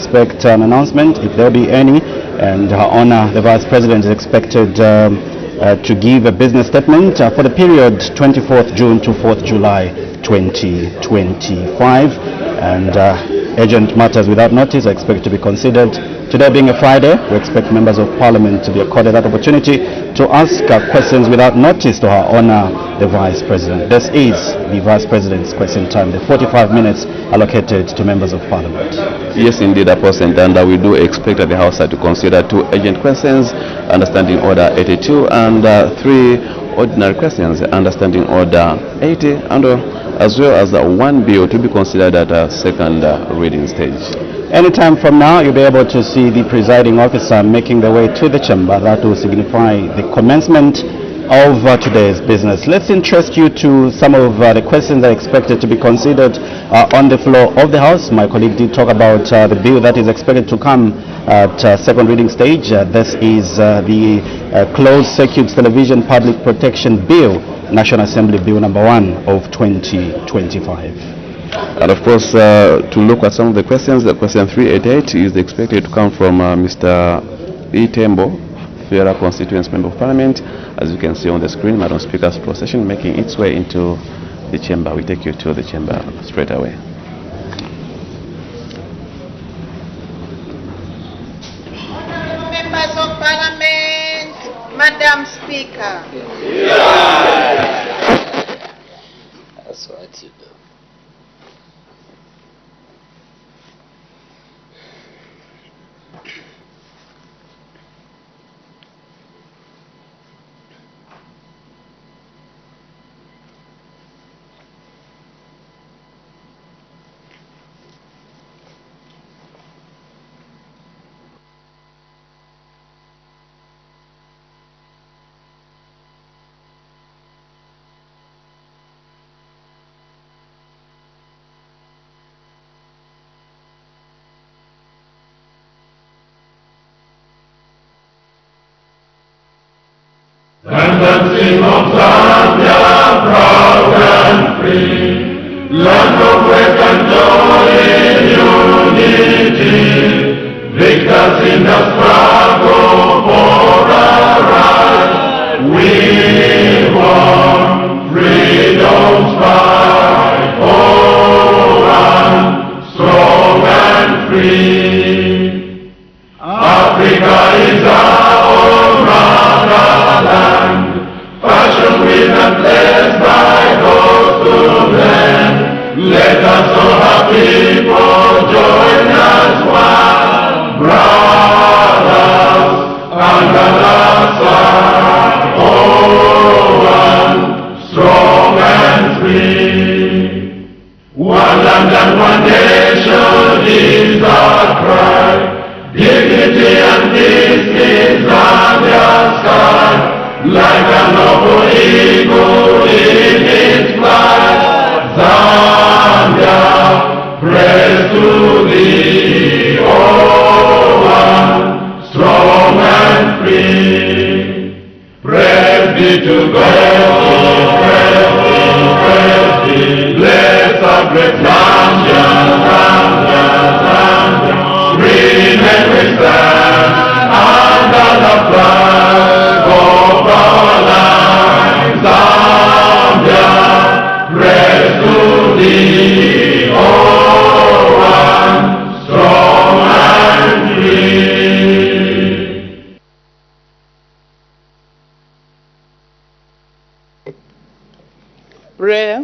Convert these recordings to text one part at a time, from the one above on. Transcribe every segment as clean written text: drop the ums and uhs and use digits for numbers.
expect an announcement, if there will be any, and Her Honor the Vice President is expected to give a business statement for the period 24th June to 4th July 2025, and urgent matters without notice are expected to be considered. Today being a Friday, we expect members of Parliament to be accorded that opportunity to ask questions without notice to Her Honor the Vice President. This is the Vice President's question time, the 45 minutes allocated to members of Parliament. Yes, indeed, Apostle, and we do expect the House to consider 2 urgent questions, Understanding Order 82, and 3 ordinary questions, Understanding Order 80, and as well as 1 bill to be considered at a second reading stage. Anytime from now, you'll be able to see the presiding officer making their way to the chamber. That will signify the commencement of today's business. Let's interest you to some of the questions that are expected to be considered on the floor of the House. My colleague did talk about the bill that is expected to come at second reading stage. This is the Closed Circuit Television Public Protection Bill, National Assembly Bill number 1 of 2025. And of course, to look at some of the questions, the question 388 is expected to come from Mr. E. Tembo, Fiera Constituency Member of Parliament. As you can see on the screen, Madam Speaker's procession making its way into the chamber. We take you to the chamber straight away. Honourable Members of Parliament, Madam Speaker. That's what you do. Tendency of Zambia, proud and free, land of work and joy in unity, victors in the struggle for our right. We want freedom's fight, oh, one, strong and free. Africa is our own motherland, fashioned with and blessed by those to them. Let us all have people join as one, brothers under the sun, oh, one, strong and free. One land and one nation is our cry. Dignity and peace in Zambia's sky, like a noble eagle in its flight. Zambia, praise to thee, oh, one, strong and free. Praise be to God, praise be, bless our great Zambia, Zambia, Zambia. Remain we stand under the flag of our land. Zambia, praise to thee, oh, one, strong and free. Prayer.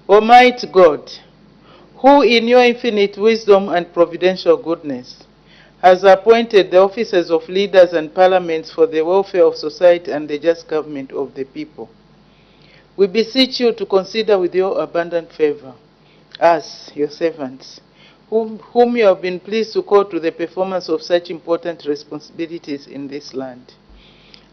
Almighty God, who in your infinite wisdom and providential goodness has appointed the offices of leaders and parliaments for the welfare of society and the just government of the people, we beseech you to consider with your abundant favor us, your servants, whom you have been pleased to call to the performance of such important responsibilities in this land.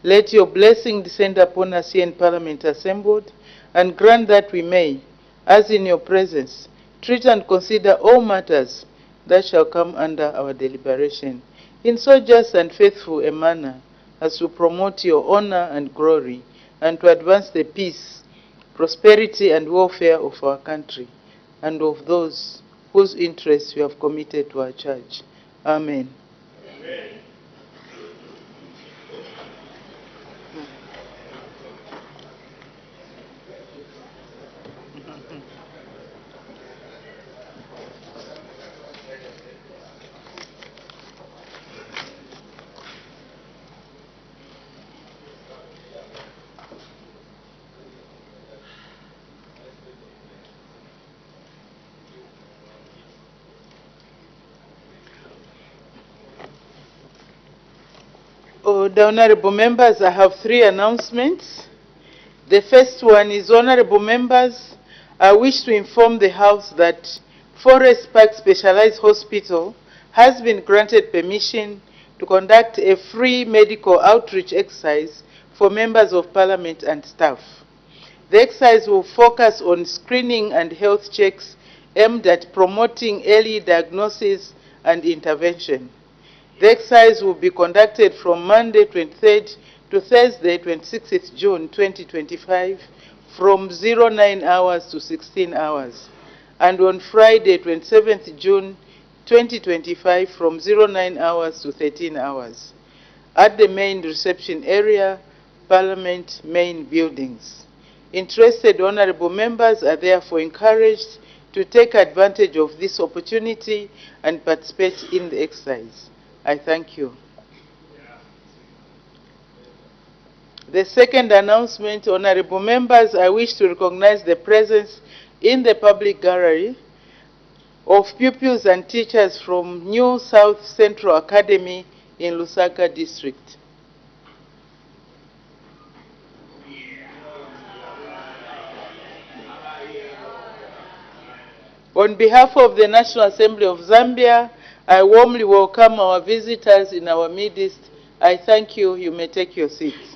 Let your blessing descend upon us here in Parliament assembled, and grant that we may, as in your presence, treat and consider all matters that shall come under our deliberation in so just and faithful a manner as to promote your honor and glory, and to advance the peace, prosperity, and welfare of our country and of those whose interests we have committed to our church. Amen. The honorable members, I have 3 announcements. The first one is, honorable members, I wish to inform the House that Forest Park Specialized Hospital has been granted permission to conduct a free medical outreach exercise for members of Parliament and staff. The exercise will focus on screening and health checks aimed at promoting early diagnosis and intervention. The exercise will be conducted from Monday 23rd to Thursday 26th June 2025 from 09 hours to 16 hours, and on Friday 27th June 2025 from 09 hours to 13 hours at the main reception area, Parliament main buildings. Interested honorable members are therefore encouraged to take advantage of this opportunity and participate in the exercise. I thank you. The second announcement, honorable members, I wish to recognize the presence in the public gallery of pupils and teachers from New South Central Academy in Lusaka District. On behalf of the National Assembly of Zambia, I warmly welcome our visitors in our midst. I thank you. You may take your seats.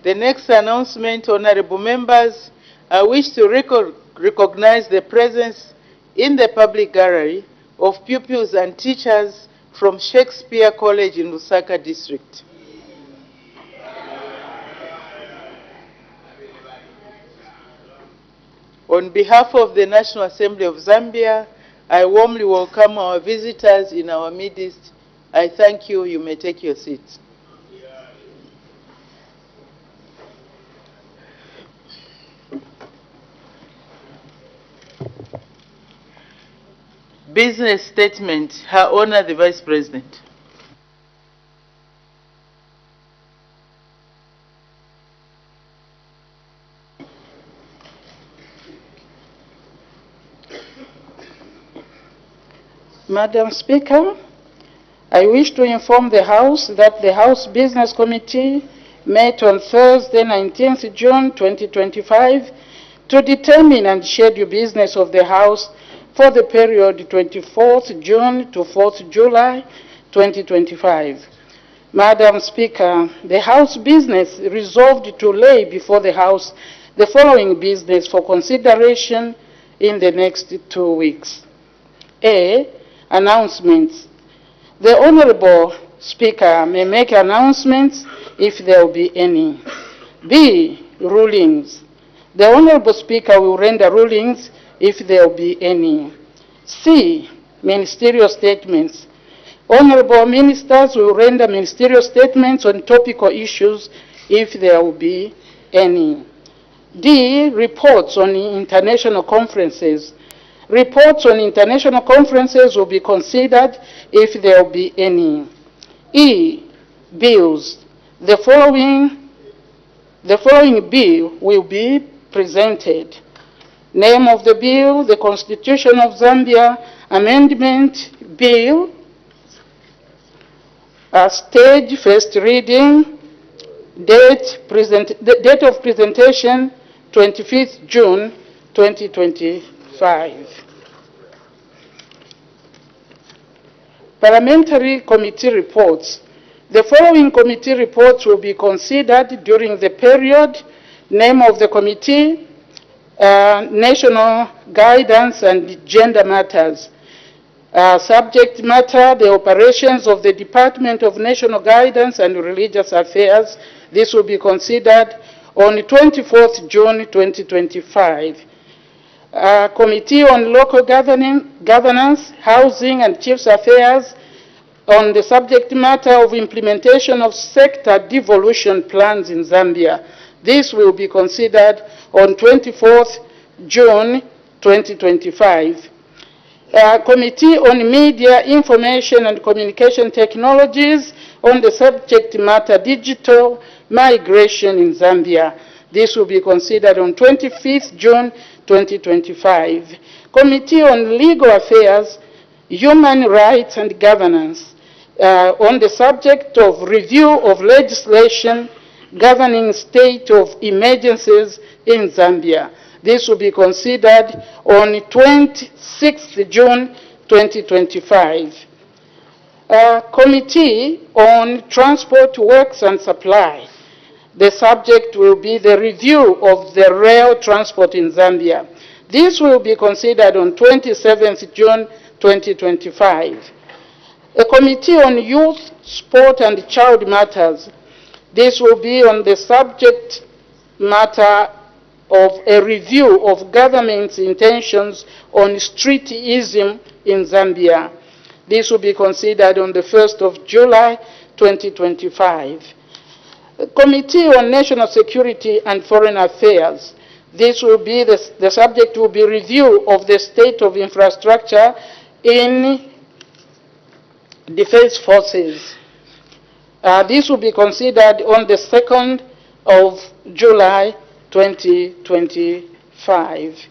The next announcement, honorable members, I wish to recognize the presence in the public gallery of pupils and teachers from Shakespeare College in Lusaka District. On behalf of the National Assembly of Zambia, I warmly welcome our visitors in our midst. I thank you. You may take your seats. Business statement, Her Honor the Vice President. Madam Speaker, I wish to inform the House that the House Business Committee met on Thursday, 19th June 2025 to determine and schedule business of the House for the period 24th June to 4th July 2025. Madam Speaker, the House Business resolved to lay before the House the following business for consideration in the next 2 weeks. A. Announcements. The Honorable Speaker may make announcements if there will be any. B. Rulings. The Honorable Speaker will render rulings if there will be any. C. Ministerial statements. Honorable Ministers will render ministerial statements on topical issues if there will be any. D. Reports on international conferences. Reports on international conferences will be considered if there will be any. E. Bills. The following bill will be presented. Name of the bill, the Constitution of Zambia Amendment Bill. Stage first reading. Date of presentation 25th June 2025. Parliamentary committee reports. The following committee reports will be considered during the period. Name of the committee, national guidance and gender matters. Subject matter, the operations of the Department of National Guidance and Religious Affairs. This will be considered on 24th June 2025. Committee on Local Governance, Housing and Chiefs Affairs on the subject matter of implementation of sector devolution plans in Zambia. This will be considered on 24th June 2025. Committee on Media, Information and Communication Technologies on the subject matter digital migration in Zambia. This will be considered on 25th June 2025. Committee on Legal Affairs, Human Rights and Governance on the subject of review of legislation governing state of emergencies in Zambia. This will be considered on 26th June 2025. Committee on Transport, Works and Supply. The subject will be the review of the rail transport in Zambia. This will be considered on 27th June 2025. A committee on youth, sport and child matters. This will be on the subject matter of a review of government's intentions on streetism in Zambia. This will be considered on the 1st of July 2025. A committee on National Security and Foreign Affairs. This will be the subject will be review of the state of infrastructure in defense forces. This will be considered on the 2nd of July 2025.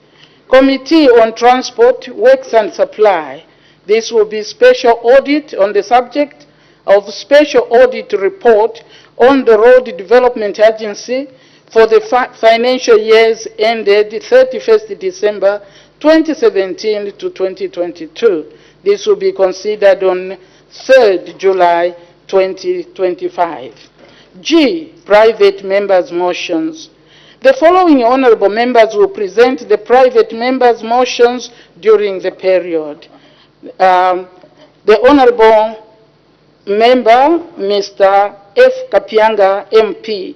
Committee on Transport, Works and Supply. This will be special audit on the subject of special audit report on the Road Development Agency for the financial years ended 31st December 2017 to 2022. This will be considered on 3rd July 2025. G. Private members' motions. The following honorable members will present the private members' motions during the period. The honorable member, Mr. F. Kapianga, MP,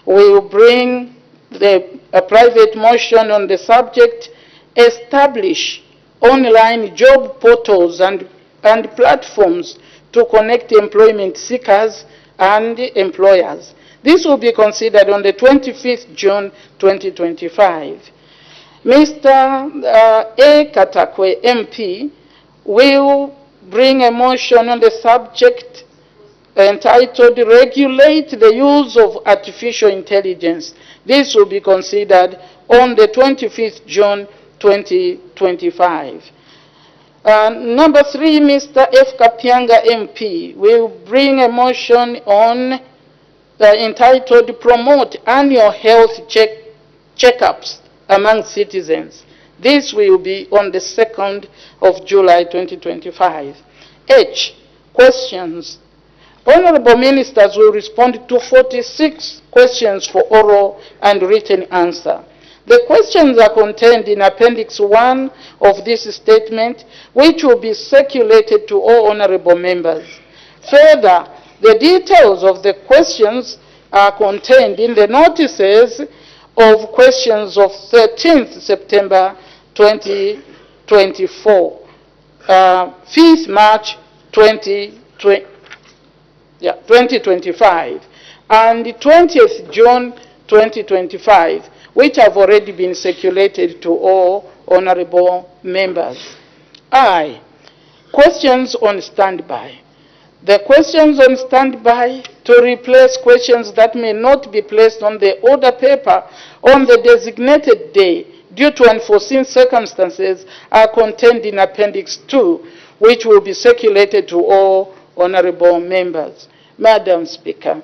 will bring a private motion on the subject, establish online job portals and platforms to connect employment seekers and employers. This will be considered on the 25th June 2025. Mr. A. Katakwe, MP, will bring a motion on the subject entitled Regulate the Use of Artificial Intelligence. This will be considered on the 25th June 2025. Number 3, Mr. F. Kapianga, MP, will bring a motion on entitled Promote Annual Health Checkups among Citizens. This will be on the 2nd of July 2025. H. Questions. Honorable ministers will respond to 46 questions for oral and written answer. The questions are contained in Appendix 1 of this statement, which will be circulated to all honorable members. Further, the details of the questions are contained in the notices of questions of 13th September 2024, 5th March 2025, and 20th June 2025, which have already been circulated to all honorable members. I. Questions on standby. The questions on standby to replace questions that may not be placed on the order paper on the designated day due to unforeseen circumstances are contained in Appendix 2, which will be circulated to all honorable members. Madam Speaker,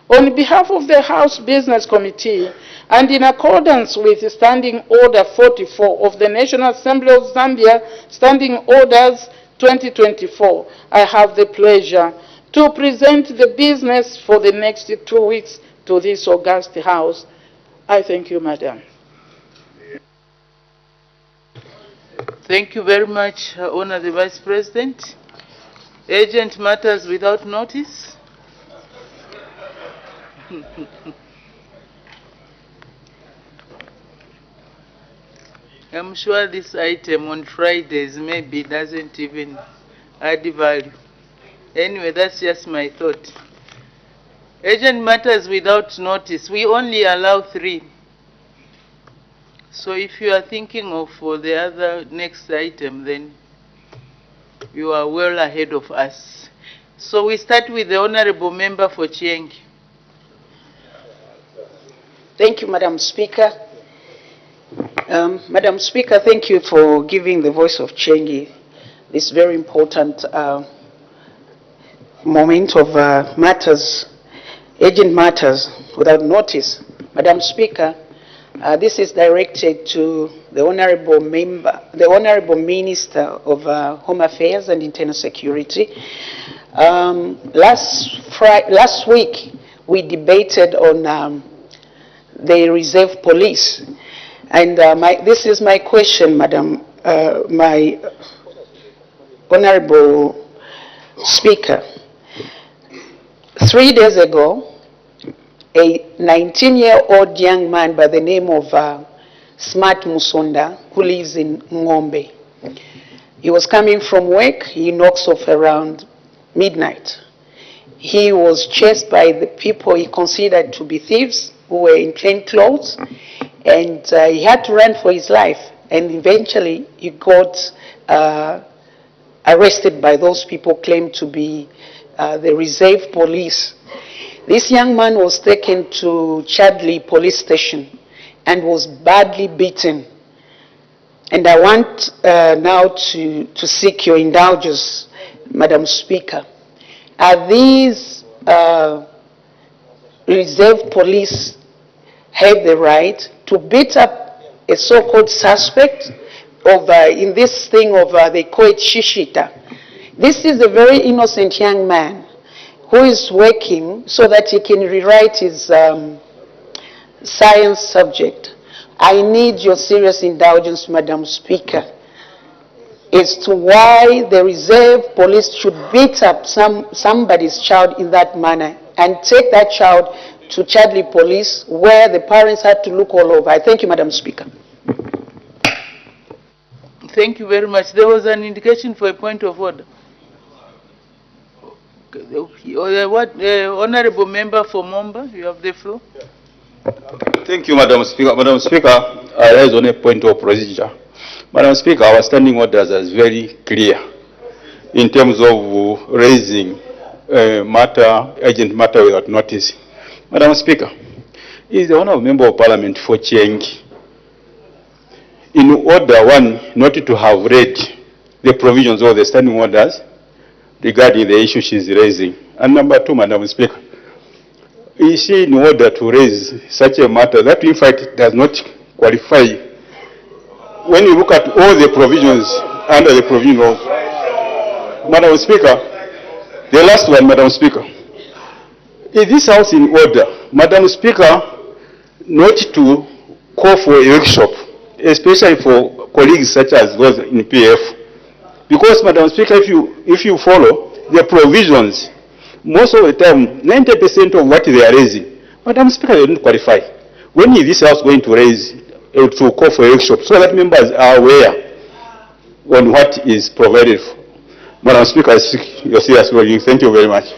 on behalf of the House Business Committee and in accordance with Standing Order 44 of the National Assembly of Zambia, Standing Orders 2024, I have the pleasure to present the business for the next 2 weeks to this august House. I thank you, Madam. Thank you very much, Honorable Vice President. Urgent matters without notice. I'm sure this item on Fridays maybe doesn't even add value. Anyway, that's just my thought. Agent matters without notice. We only allow 3. So if you are thinking of the other next item, then you are well ahead of us. So we start with the Honorable Member for Chieng. Thank you, Madam Speaker. Madam Speaker, thank you for giving the voice of Chengi this very important moment of matters, agent matters without notice. Madam Speaker, this is directed to the Honorable Member, the Honorable Minister of Home Affairs and Internal Security. Last week, we debated on the Reserve Police. And this is my question, Madam, my Honorable Speaker. 3 days ago, a 19-year-old young man by the name of Smart Musonda, who lives in Ngombe, he was coming from work. He knocks off around midnight. He was chased by the people he considered to be thieves who were in plain clothes, and he had to run for his life, and eventually he got arrested by those people claimed to be the Reserve Police. This young man was taken to Chadley Police Station and was badly beaten. And I want now to seek your indulgence, Madam Speaker. Are these Reserve Police have the right to beat up a so-called suspect of, in this thing of, they call it shishita? This is a very innocent young man who is working so that he can rewrite his science subject. I need your serious indulgence, Madam Speaker, as to why the Reserve Police should beat up somebody's child in that manner and take that child to Chadley Police, where the parents had to look all over. I thank you, Madam Speaker. Thank you very much. There was an indication for a point of order. Honorable Member for Momba, you have the floor. Thank you, Madam Speaker. Madam Speaker, I raise on a point of procedure. Madam Speaker, our standing orders are very clear in terms of raising agent matter without notice. Madam Speaker, is the Honourable Member of Parliament for Chieng in order, 1, not to have read the provisions of the standing orders regarding the issue she is raising? And number 2, Madam Speaker, is she in order to raise such a matter that in fact does not qualify when you look at all the provisions under the provision of Madam Speaker? The last one, Madam Speaker, is this House in order, Madam Speaker, not to call for a workshop, especially for colleagues such as those in PF? Because, Madam Speaker, if you follow the provisions, most of the time, 90% of what they are raising, Madam Speaker, they don't qualify. When is this House going to raise, to call for a workshop, so that members are aware on what is provided for? Madam Speaker, I seek your serious ruling. Thank you very much.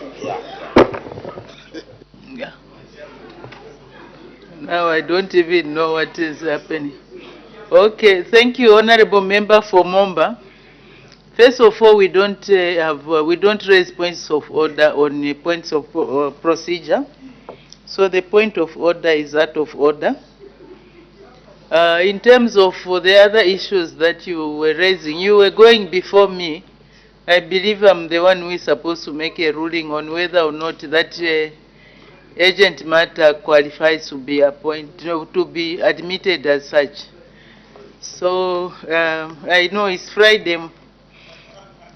Yeah. Now I don't even know what is happening. Okay, thank you, Honorable Member for Momba. First of all, we don't raise points of order on points of procedure. So the point of order is out of order. In terms of the other issues that you were raising, you were going before me. I believe I'm the one who is supposed to make a ruling on whether or not that agent matter qualifies to be appointed, to be admitted as such. So I know it's Friday.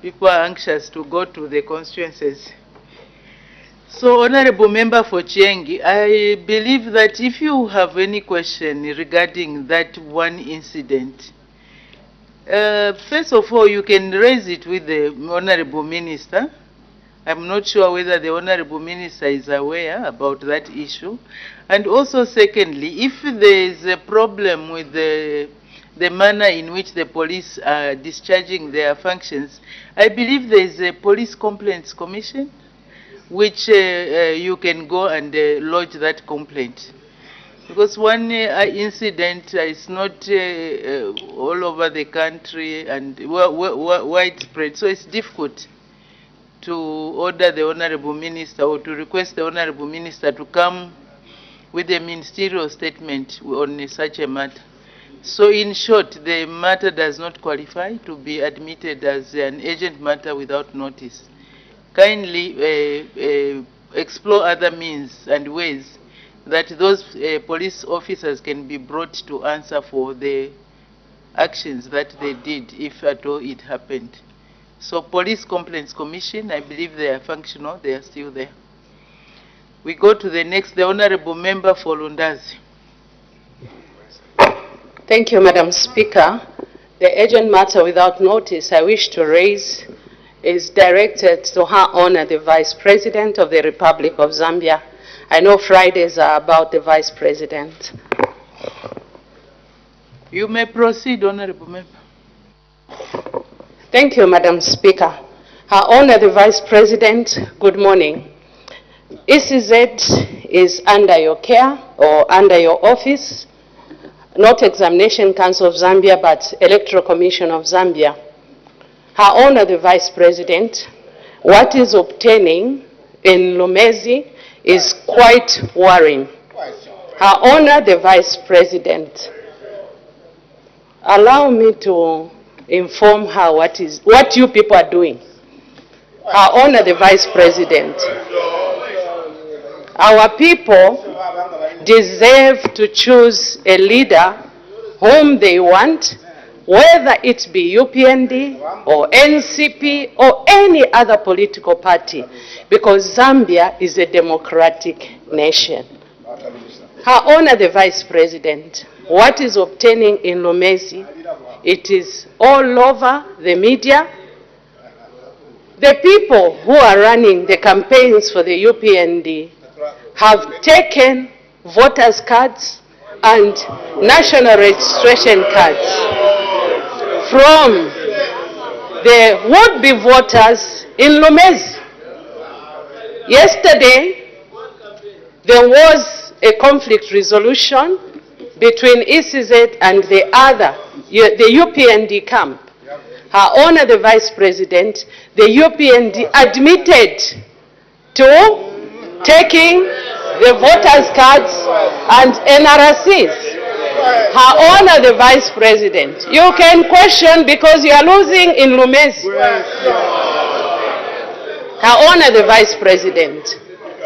People are anxious to go to the constituencies. So, Honorable Member for Chieng, I believe that if you have any question regarding that one incident, first of all, you can raise it with the Honorable Minister. I'm not sure whether the Honorable Minister is aware about that issue. And also, secondly, if there is a problem with the the manner in which the police are discharging their functions, I believe there is a police complaints commission which you can go and lodge that complaint. Because one incident is not all over the country and widespread, so it's difficult to order the Honorable Minister or to request the Honorable Minister to come with a ministerial statement on such a matter. So in short, the matter does not qualify to be admitted as an urgent matter without notice. Kindly explore other means and ways that those police officers can be brought to answer for the actions that they did, if at all it happened. So Police Complaints Commission, I believe they are functional, they are still there. We go to the next, the Honorable Member for Lundazi. Thank you, Madam Speaker. The urgent matter without notice I wish to raise is directed to Her Honor the Vice President of the Republic of Zambia. I know Fridays are about the Vice President. You may proceed, Honorable Member. Thank you, Madam Speaker. Her Honor the Vice President, good morning. ECZ is under your care or under your office, not Examination Council of Zambia, but Electoral Commission of Zambia. Her Honor the Vice President, what is obtaining in Lumezi is quite worrying. Her Honor the Vice President, allow me to inform her what you people are doing. Her Honor the Vice President, our people deserve to choose a leader whom they want, whether it be UPND or NCP or any other political party, because Zambia is a democratic nation. Her Honor the Vice President, what is obtaining in Lumezi, it is all over the media. The people who are running the campaigns for the UPND have taken voters' cards and national registration cards from the would-be voters in Lumezi. Yesterday, there was a conflict resolution between ECZ and the UPND camp. Her Honor the Vice President, the UPND admitted to taking the voters' cards and NRCs. Her Honor the Vice President, you can question because you are losing in Lumezi. Her Honor the Vice President,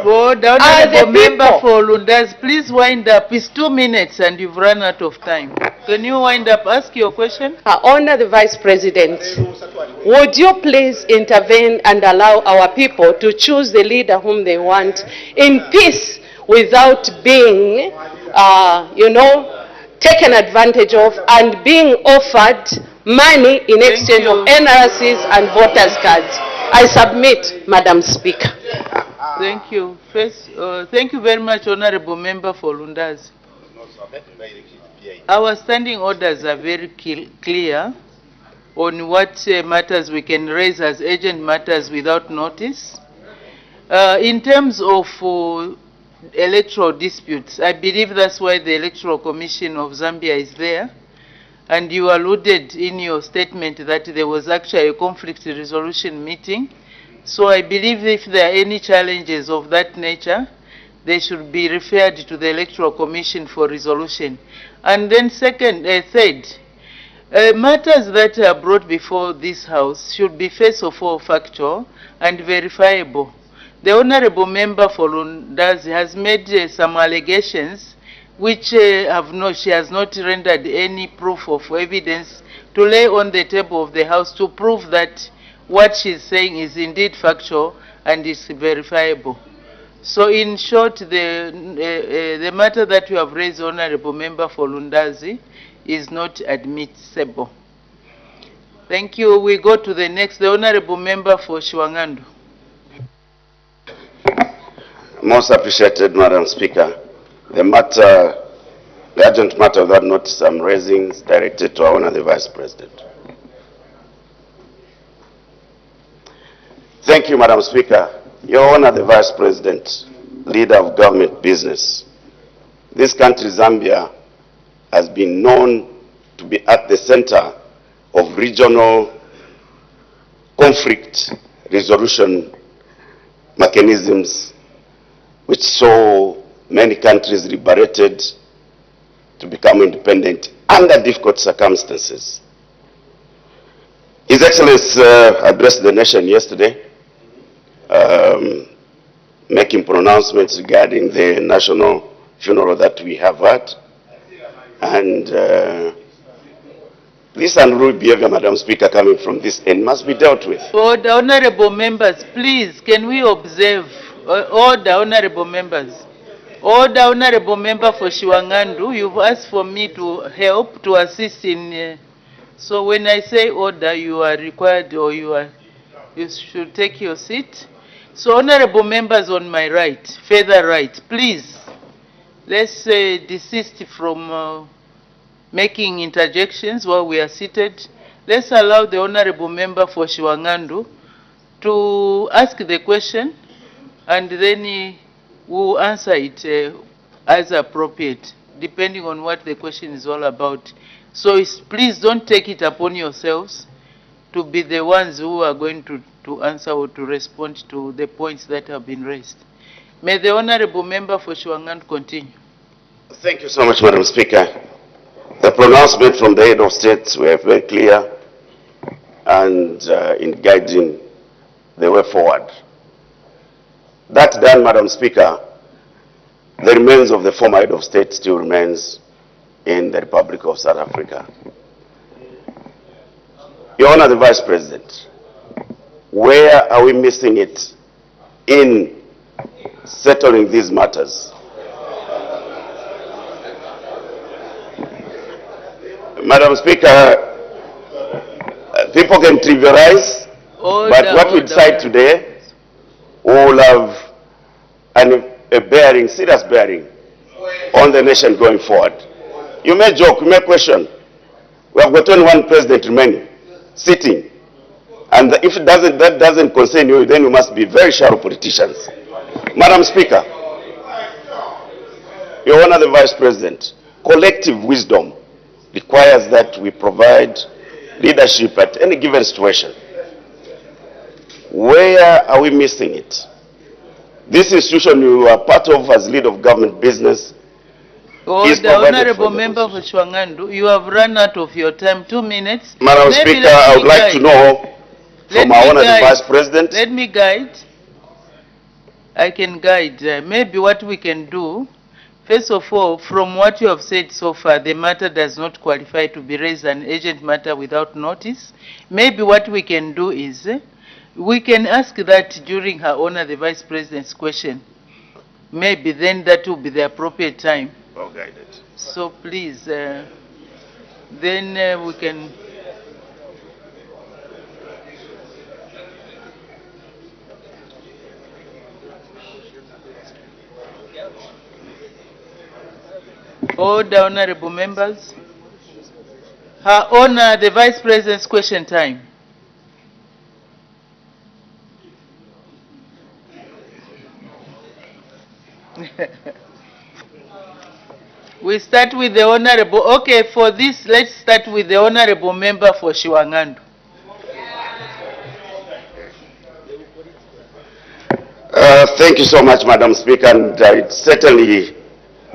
Well, the Honorable Member for Lundazi, please wind up. It's 2 minutes and you've run out of time. Can you wind up, ask your question? Her Honor the Vice President, would you please intervene and allow our people to choose the leader whom they want in peace without being, taken advantage of and being offered money in exchange of NRCs and voters' cards? I submit, Madam Speaker. Thank you. First, thank you very much, Honorable Member for Lundazi. Our standing orders are very clear on what matters we can raise as urgent matters without notice. In terms of electoral disputes, I believe that's why the Electoral Commission of Zambia is there. And you alluded in your statement that there was actually a conflict resolution meeting. So I believe if there are any challenges of that nature, they should be referred to the Electoral Commission for resolution. And then third, matters that are brought before this House should be first of all factual and verifiable. The Honorable Member for Lundazi has made some allegations which she has not rendered any proof of evidence to lay on the table of the House to prove that what she's saying is indeed factual and is verifiable. So in short, the matter that you have raised, Honorable Member for Lundazi, is not admissible. Thank you. We go to the next, the Honorable Member for Shwangando. Most appreciated, Madam Speaker. The matter The urgent matter of that notice I'm raising is directed to our Honor the Vice President. Thank you, Madam Speaker. Your Honor the Vice President, leader of government business. This country, Zambia, has been known to be at the center of regional conflict resolution mechanisms which saw many countries liberated to become independent under difficult circumstances. His Excellency addressed the nation yesterday, making pronouncements regarding the national funeral that we have had. And this unruly behavior, Madam Speaker, coming from this end must be dealt with. Order, honorable members, please, can we observe? Order, honorable members. Order, honorable member for Shiwangandu, you've asked for me to help, to assist in... so when I say order, you are required or you should take your seat. So honorable members on my right, further right, please, let's desist from making interjections while we are seated. Let's allow the honorable member for Shiwangandu to ask the question, and then we'll answer it as appropriate, depending on what the question is all about. So please don't take it upon yourselves to be the ones who are going to answer or to respond to the points that have been raised. May the honorable member for Shiwangandu continue. Thank you so much, Madam Speaker. The pronouncement from the head of state were very clear and in guiding the way forward. That done, Madam Speaker, the remains of the former head of state still remains in the Republic of South Africa. Your Honor, the Vice President, where are we missing it in settling these matters? Madam Speaker, people can trivialize, but what we decide today will have a bearing, serious bearing on the nation going forward. You may joke, you may question. We have got only one president remaining, sitting. And if that doesn't concern you, then you must be very shallow politicians. Madam Speaker, Your Honor the Vice President, collective wisdom requires that we provide leadership at any given situation. Where are we missing it? This institution you are part of as leader of government business. The honorable member for Shiwangandu, you have run out of your time, 2 minutes. Madam Speaker, I would like to know from our Honor the Vice President. Let me guide. I can guide. Maybe what we can do, first of all, from what you have said so far, the matter does not qualify to be raised an urgent matter without notice. Maybe what we can do is, we can ask that during her Honor the Vice President's question. Maybe then that will be the appropriate time. Well guided. So please, then we can... Order, honorable members. Her Honor the Vice President's question time. We start with the honorable. Okay, for this, let's start with the honorable member for Shiwangandu. Thank you so much, Madam Speaker, and I certainly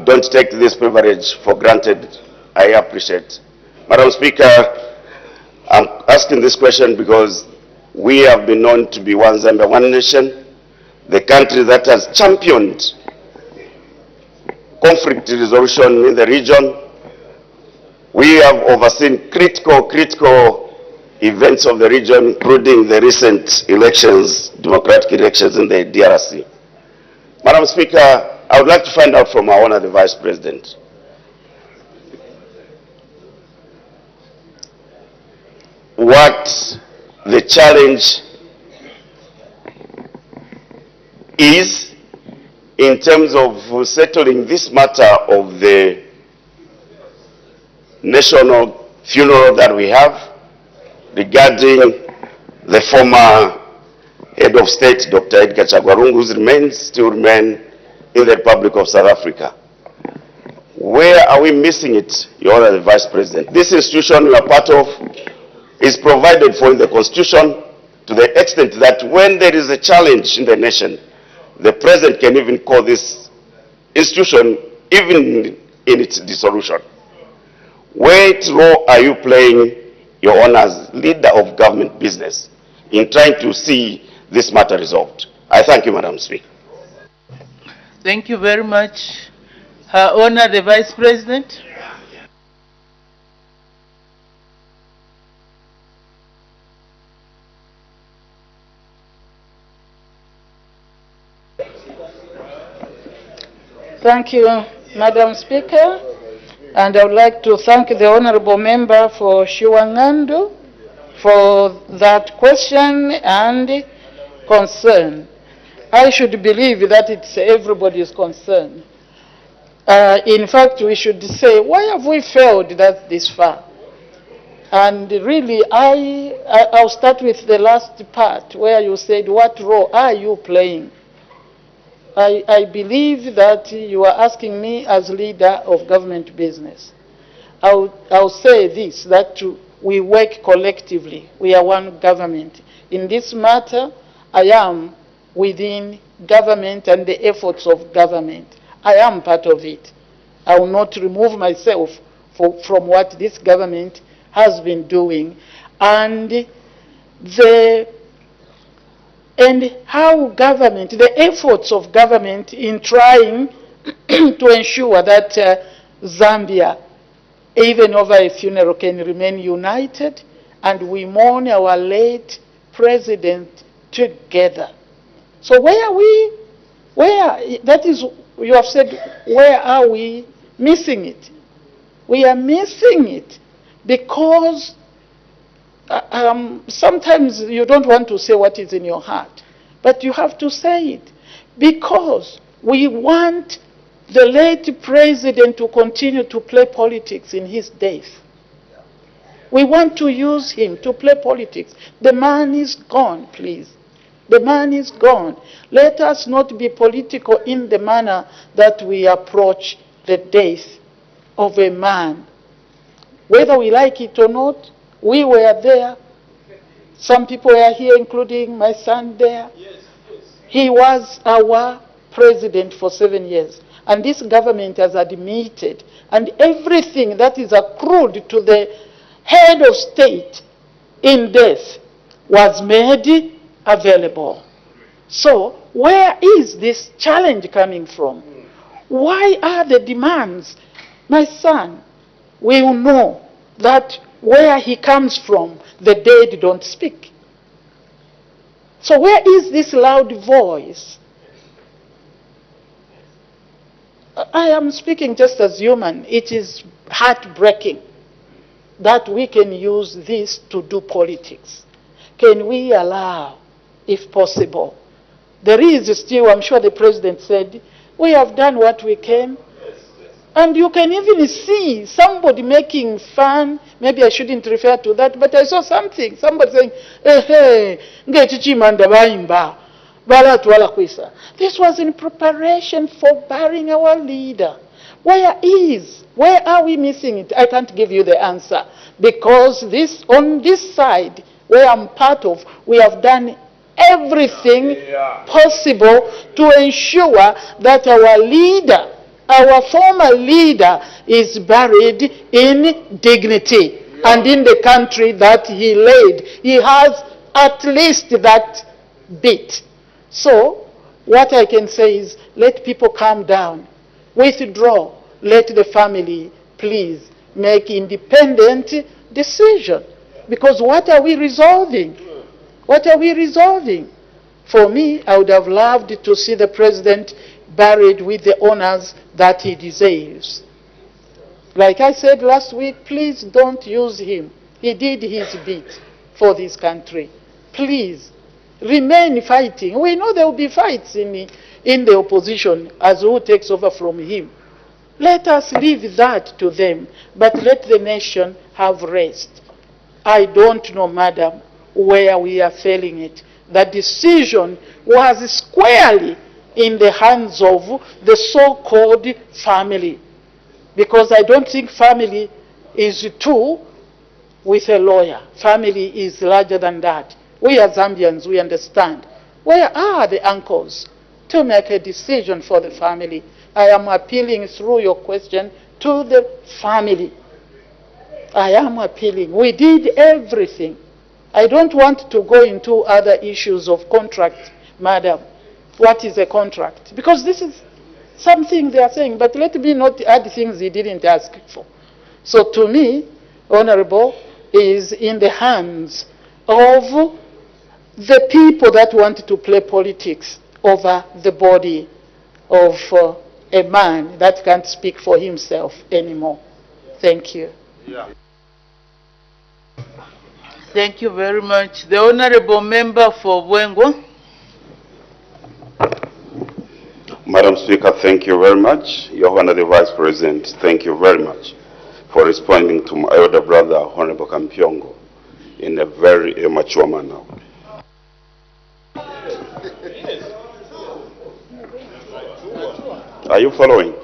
don't take this privilege for granted. I appreciate. Madam Speaker, I'm asking this question because we have been known to be one Zambia, one nation, the country that has championed conflict resolution in the region. We have overseen critical events of the region, including the recent elections, democratic elections in the DRC. Madam Speaker, I would like to find out from our Honor the Vice President, what the challenge is in terms of settling this matter of the national funeral that we have regarding the former head of state, Dr. Edgar Chagwarungu, who still remain in the Republic of South Africa. Where are we missing it, Your Honor, the Vice President? This institution we are part of is provided for in the Constitution to the extent that when there is a challenge in the nation, the President can even call this institution even in its dissolution. What role are you playing, Your Honor, as leader of government business in trying to see this matter resolved? I thank you, Madam Speaker. Thank you very much. Her Honor, the Vice President. Thank you, Madam Speaker. And I would like to thank the Honorable Member for Shiwangandu for that question and concern. I should believe that it's everybody's concern. In fact, we should say, why have we failed that this far? And really, I'll start with the last part where you said, what role are you playing? I believe that you are asking me as leader of government business. I'll say this, that we work collectively. We are one government. In this matter, I am within government and the efforts of government. I am part of it. I will not remove myself from what this government has been doing. And how government, the efforts of government in trying to ensure that Zambia, even over a funeral, can remain united, and we mourn our late president together. So where are we? That is, you have said, where are we missing it? We are missing it because sometimes you don't want to say what is in your heart, but you have to say it because we want the late president to continue to play politics in his death. We want to use him to play politics. The man is gone, please. The man is gone. Let us not be political in the manner that we approach the death of a man. Whether we like it or not, we were there. Some people were here, including my son there. He was our president for 7 years. And this government has admitted, and everything that is accrued to the head of state in death was made available. So where is this challenge coming from? Why are the demands? My son will know that where he comes from, the dead don't speak. So where is this loud voice? I am speaking just as human. It is heartbreaking that we can use this to do politics. Can we allow, if possible? There is still, I'm sure the president said, we have done what we can. And you can even see somebody making fun. Maybe I shouldn't refer to that, but I saw something. Somebody saying, this was in preparation for burying our leader. Where are we missing it? I can't give you the answer. Because on this side, where I'm part of, we have done everything possible to ensure that our leader, our former leader, is buried in dignity and in the country that he led. He has at least that bit. So what I can say is, let people calm down, withdraw, let the family please make independent decision. Because what are we resolving? What are we resolving? For me, I would have loved to see the president buried with the honors that he deserves. Like I said last week, please don't use him. He did his bit for this country. Please, remain fighting. We know there will be fights in the opposition as who takes over from him. Let us leave that to them, but let the nation have rest. I don't know, madam, where we are failing it. The decision was squarely in the hands of the so-called family, because I don't think family is two with a lawyer. Family is larger than that. We are Zambians, we understand. Where are the uncles to make a decision for the family? I am appealing through your question to the family. I am appealing. We did everything. I don't want to go into other issues of contract, madam. What is a contract? Because this is something they are saying, but let me not add things he didn't ask for. So to me, Honorable, is in the hands of the people that want to play politics over the body of a man that can't speak for himself anymore. Thank you. Yeah. Thank you very much. The Honorable Member for Bwengwa. Madam Speaker, thank you very much. Your Honor, the Vice President, thank you very much for responding to my elder brother, Honorable Kampyongo, in a very mature manner. Are you following?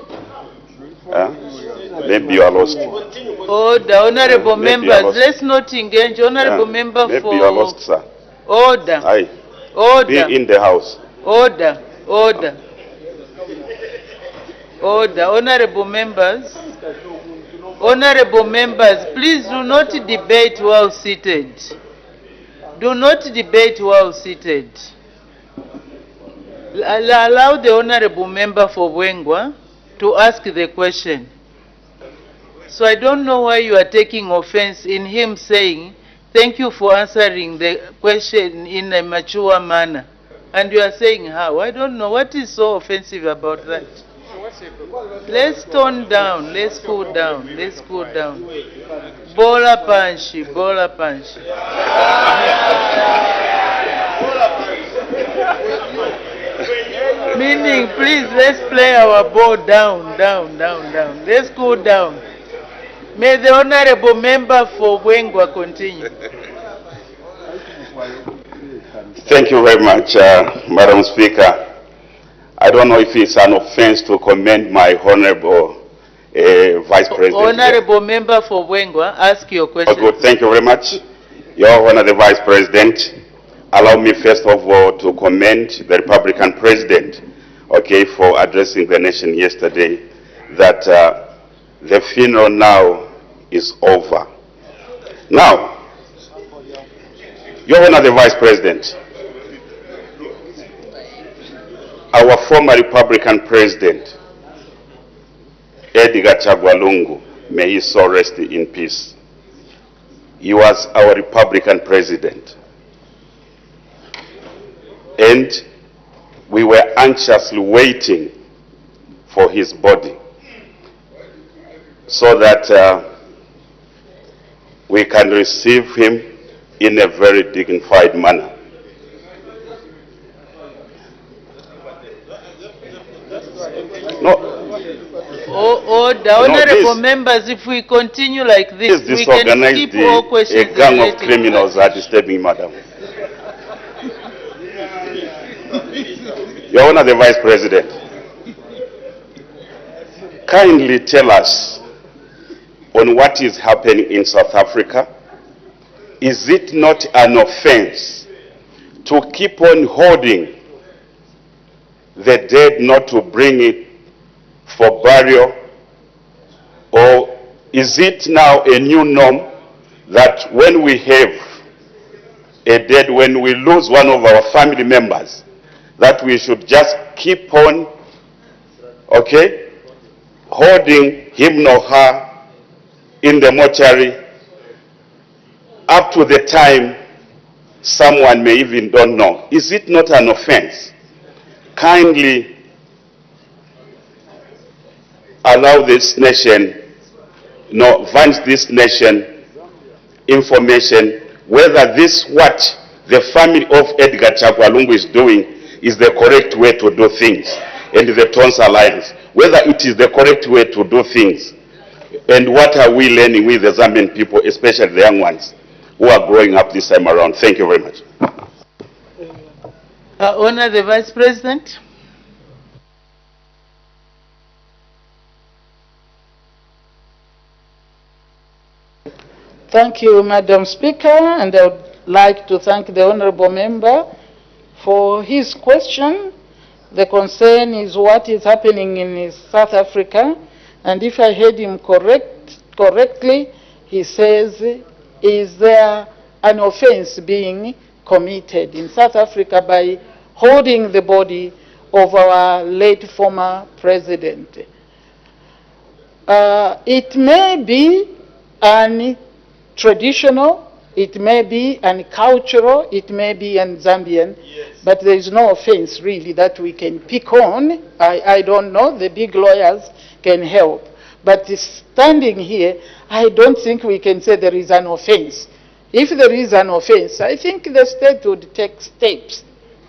Maybe you are lost. Order, honorable members, let's not engage. Honorable member maybe for... you are lost, sir. Order. Aye. Order. Be in the house. Order. Order. Order. Honorable members. Honorable members, please do not debate while seated. Do not debate while seated. Allow the honorable member for Bwengwa to ask the question. So I don't know why you are taking offense in him saying, thank you for answering the question in a mature manner. And you are saying how? I don't know. What is so offensive about that? Let's tone down. Let's cool down. Let's cool down. Bola panchi. Bola panchi. Meaning, please, let's play our ball down, down, down, down. Let's cool down. May the honorable member for Bwengwa continue. Thank you very much, Madam Speaker. I don't know if it's an offense to commend my honorable Vice President. Honorable member for Bwengwa, ask your question. Oh, good. Thank you very much. Your Honor, the Vice President, allow me first of all to commend the Republican President, okay, for addressing the nation yesterday, that the funeral now is over. Now, Your Honor, the Vice President, our former Republican President, Edgar Chagwa Lungu, may his soul rest in peace. He was our Republican President. And we were anxiously waiting for his body so that we can receive him in a very dignified manner. The honorable members, if we continue like this, we can keep all questions. A gang of criminals are disturbing, madam. Your Honor, the Vice President, kindly tell us on what is happening in South Africa. Is it not an offense to keep on holding the dead, not to bring it for burial? Or is it now a new norm that when we have a dead, when we lose one of our family members, that we should just keep on, okay, holding him or her in the mortuary up to the time someone may even don't know? Is it not an offense? Kindly allow this nation, advance this nation information whether this, what the family of Edgar Chagwa Lungu is doing, is the correct way to do things, and the Tonsa Alliance. whether it is the correct way to do things, and what are we learning with the Zambian people, especially the young ones who are growing up this time around. Thank you very much. Honor the Vice President. Thank you, Madam Speaker, and I would like to thank the Honourable Member for his question. The concern is what is happening in South Africa, and if I heard him correctly, he says, is there an offence being committed in South Africa by holding the body of our late former president? It may be an traditional, it may be an cultural, it may be an Zambian, but there is no offense really that we can pick on. I don't know, the big lawyers can help. But standing here, I don't think we can say there is an offense. If there is an offense, I think the state would take steps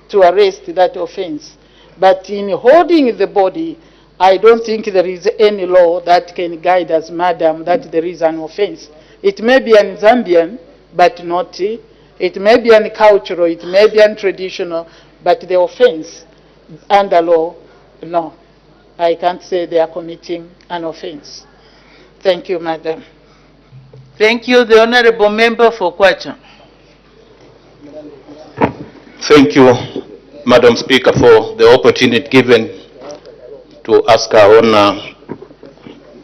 to arrest that offense. But in holding the body, I don't think there is any law that can guide us, Madam, that there is an offense. It may be an Zambian, but not, it may be an cultural, it may be an traditional, but the offense under law, no. I can't say they are committing an offense. Thank you, Madam. Thank you, the Honourable Member for Kwacha. Thank you, Madam Speaker, for the opportunity given to ask our Honour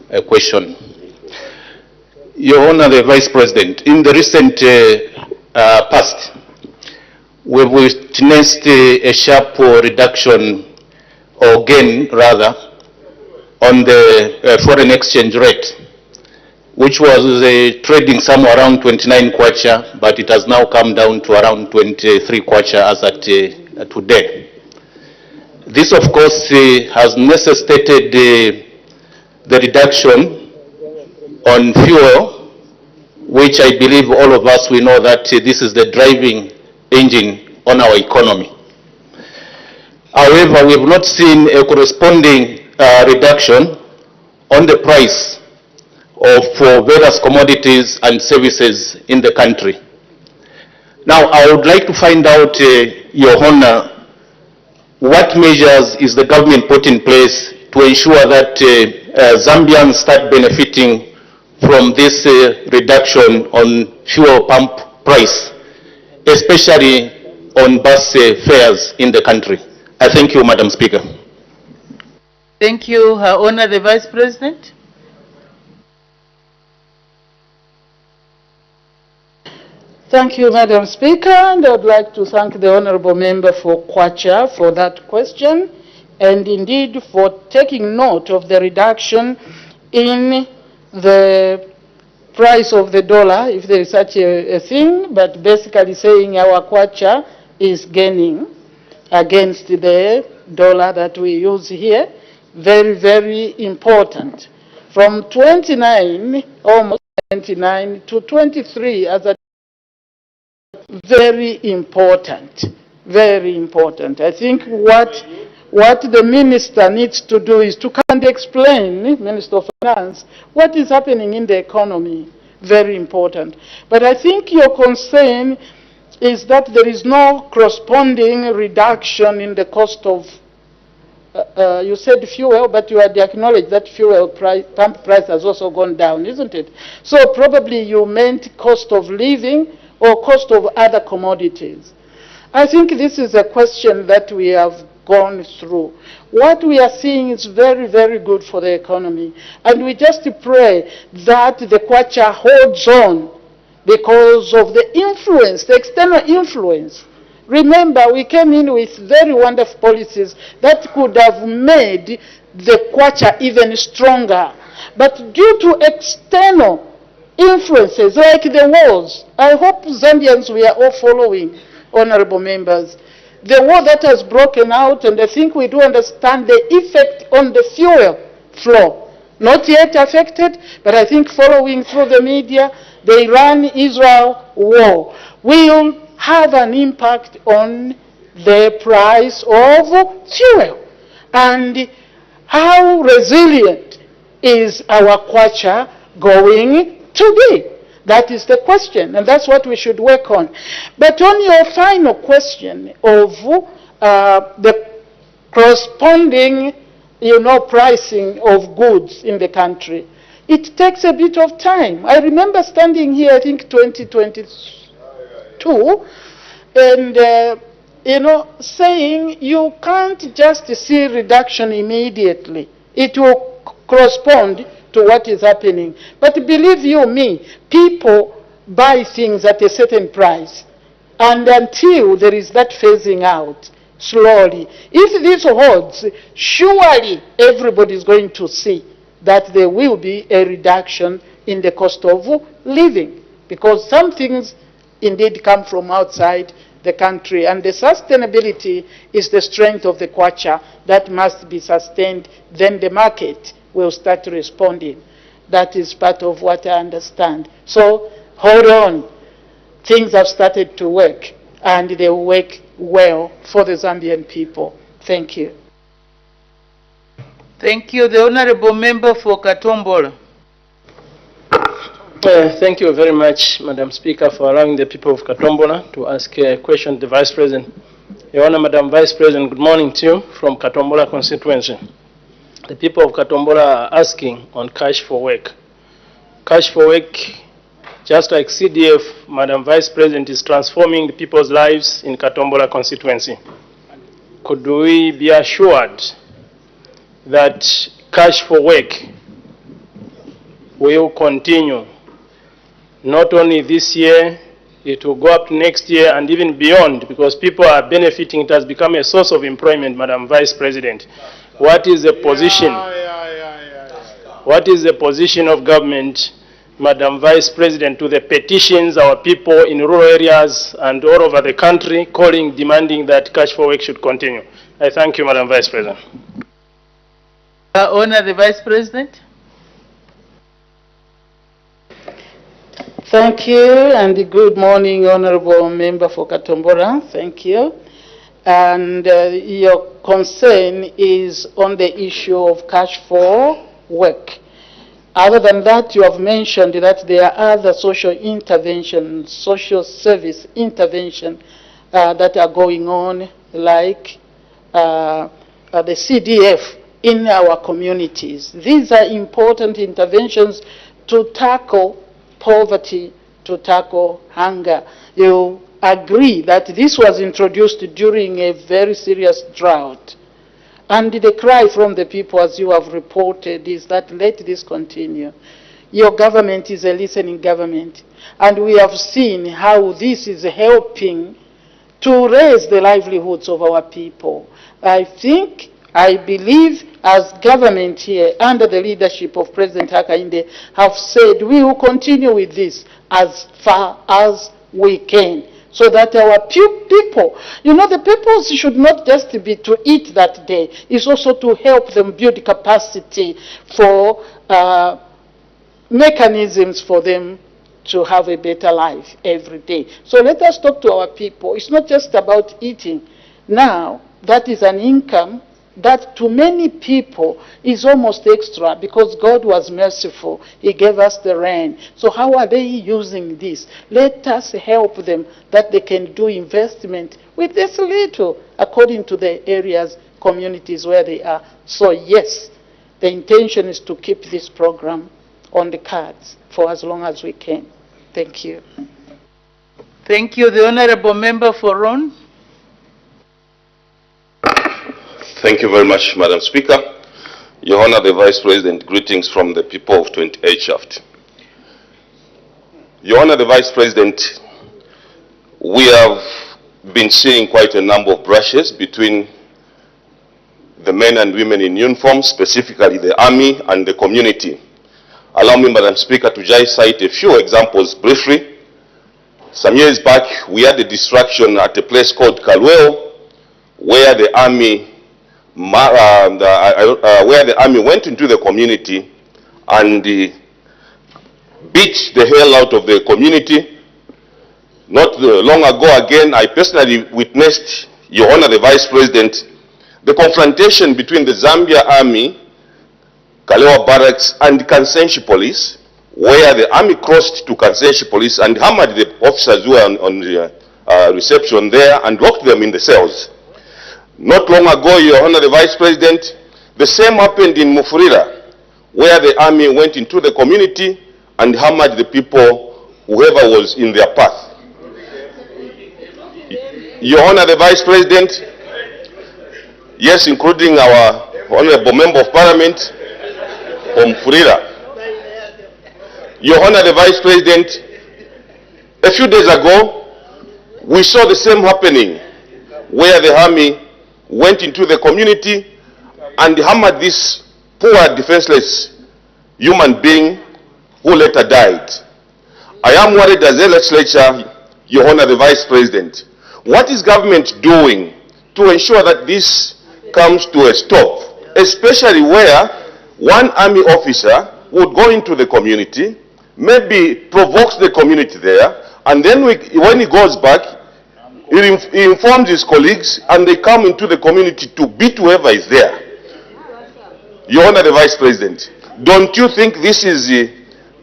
a question. Your Honour the Vice President, in the recent past, we've witnessed a sharp reduction, or gain rather, on the foreign exchange rate, which was trading somewhere around 29 kwacha, but it has now come down to around 23 kwacha as at today. This, of course, has necessitated the reduction on fuel, which I believe all of us, we know that this is the driving engine on our economy. However, we have not seen a corresponding reduction on the price of various commodities and services in the country. Now, I would like to find out, Your Honour, what measures is the government put in place to ensure that Zambians start benefiting from this reduction on fuel pump price, especially on bus fares in the country? I thank you, Madam Speaker. Thank you, Her Honor the Vice President. Thank you, Madam Speaker, and I would like to thank the Honourable Member for Kwacha for that question, and indeed for taking note of the reduction in the price of the dollar, if there is such a thing, but basically saying our Kwacha is gaining against the dollar that we use here. Very, very important. From 29, almost 29, to 23 as a very important, very important. I think what the minister needs to do is to come and explain, Minister of Finance, what is happening in the economy. Very important. But I think your concern is that there is no corresponding reduction in the cost of, you said fuel, but you had acknowledged that fuel price, pump price has also gone down, isn't it? So probably you meant cost of living or cost of other commodities. I think this is a question that we have gone through. What we are seeing is very, very good for the economy. And we just pray that the Kwacha holds on because of the influence, the external influence. Remember, we came in with very wonderful policies that could have made the Kwacha even stronger. But due to external influences like the wars, I hope Zambians we are all following, honorable members, the war that has broken out, and I think we do understand the effect on the fuel flow. Not yet affected, but I think following through the media, the Iran-Israel war will have an impact on the price of fuel. And how resilient is our kwacha going to be? That is the question, and that's what we should work on. But on your final question of the corresponding, pricing of goods in the country, it takes a bit of time. I remember standing here, I think 2022, and saying you can't just see reduction immediately. It will correspond to what is happening. But believe you me, people buy things at a certain price. And until there is that phasing out, slowly, if this holds, surely everybody is going to see that there will be a reduction in the cost of living. Because some things indeed come from outside the country, and the sustainability is the strength of the kwacha that must be sustained. Then the market will start responding. That is part of what I understand. So hold on. Things have started to work, and they will work well for the Zambian people. Thank you. Thank you. The Honorable Member for Katombola. Thank you very much, Madam Speaker, for allowing the people of Katombola to ask a question to the Vice President. Your Honor, Madam Vice President, good morning to you from Katombola constituency. The people of Katombola are asking on cash for work. Cash for work, just like CDF, Madam Vice President, is transforming the people's lives in Katombola constituency. Could we be assured that cash for work will continue? Not only this year, it will go up to next year and even beyond, because people are benefiting. It has become a source of employment, Madam Vice President. What is the position? What is the position of government, Madam Vice President, to the petitions our people in rural areas and all over the country calling, demanding that cash for work should continue? I thank you, Madam Vice President. Honor the Vice President. Thank you, and good morning, Honorable Member for Katombola. Thank you. And your concern is on the issue of cash for work. Other than that, you have mentioned that there are other social interventions, social service intervention that are going on, like the CDF in our communities. These are important interventions to tackle poverty, to tackle hunger. You agree that this was introduced during a very serious drought. And the cry from the people, as you have reported, is that let this continue. Your government is a listening government. And we have seen how this is helping to raise the livelihoods of our people. I believe, as government here, under the leadership of President Hakainde, have said we will continue with this as far as we can, so that our people, the purpose should not just be to eat that day, it's also to help them build capacity for mechanisms for them to have a better life every day. So let us talk to our people. It's not just about eating. Now, that is an income that to many people is almost extra, because God was merciful. He gave us the rain. So how are they using this? Let us help them that they can do investment with this little according to the areas, communities where they are. So yes, the intention is to keep this program on the cards for as long as we can. Thank you. Thank you. The Honorable Member for Ron. Thank you very much, Madam Speaker. Your Honor, the Vice President, greetings from the people of 28 Shaft. Your Honor, the Vice President, we have been seeing quite a number of brushes between the men and women in uniform, specifically the army and the community. Allow me, Madam Speaker, to just cite a few examples briefly. Some years back, we had a distraction at a place called Kalweo, where the army went into the community and beat the hell out of the community. Not long ago again, I personally witnessed, Your Honor the Vice President, the confrontation between the Zambia Army, Kalewa Barracks, and Kansenshi Police, where the army crossed to Kansenshi Police and hammered the officers who were on the reception there and locked them in the cells. Not long ago, Your Honor the Vice President, the same happened in Mufurira, where the army went into the community and hammered the people, whoever was in their path. Your Honor the Vice President, yes, including our Honorable Member of Parliament from Mufurira. Your Honor the Vice President, a few days ago, we saw the same happening, where the army went into the community and hammered this poor, defenseless human being who later died. I am worried as a legislature, Your Honor the Vice President. What is government doing to ensure that this comes to a stop, especially where one army officer would go into the community, maybe provokes the community there, and then when he goes back, he informs his colleagues and they come into the community to beat whoever is there. Your Honor the Vice President, don't you think this is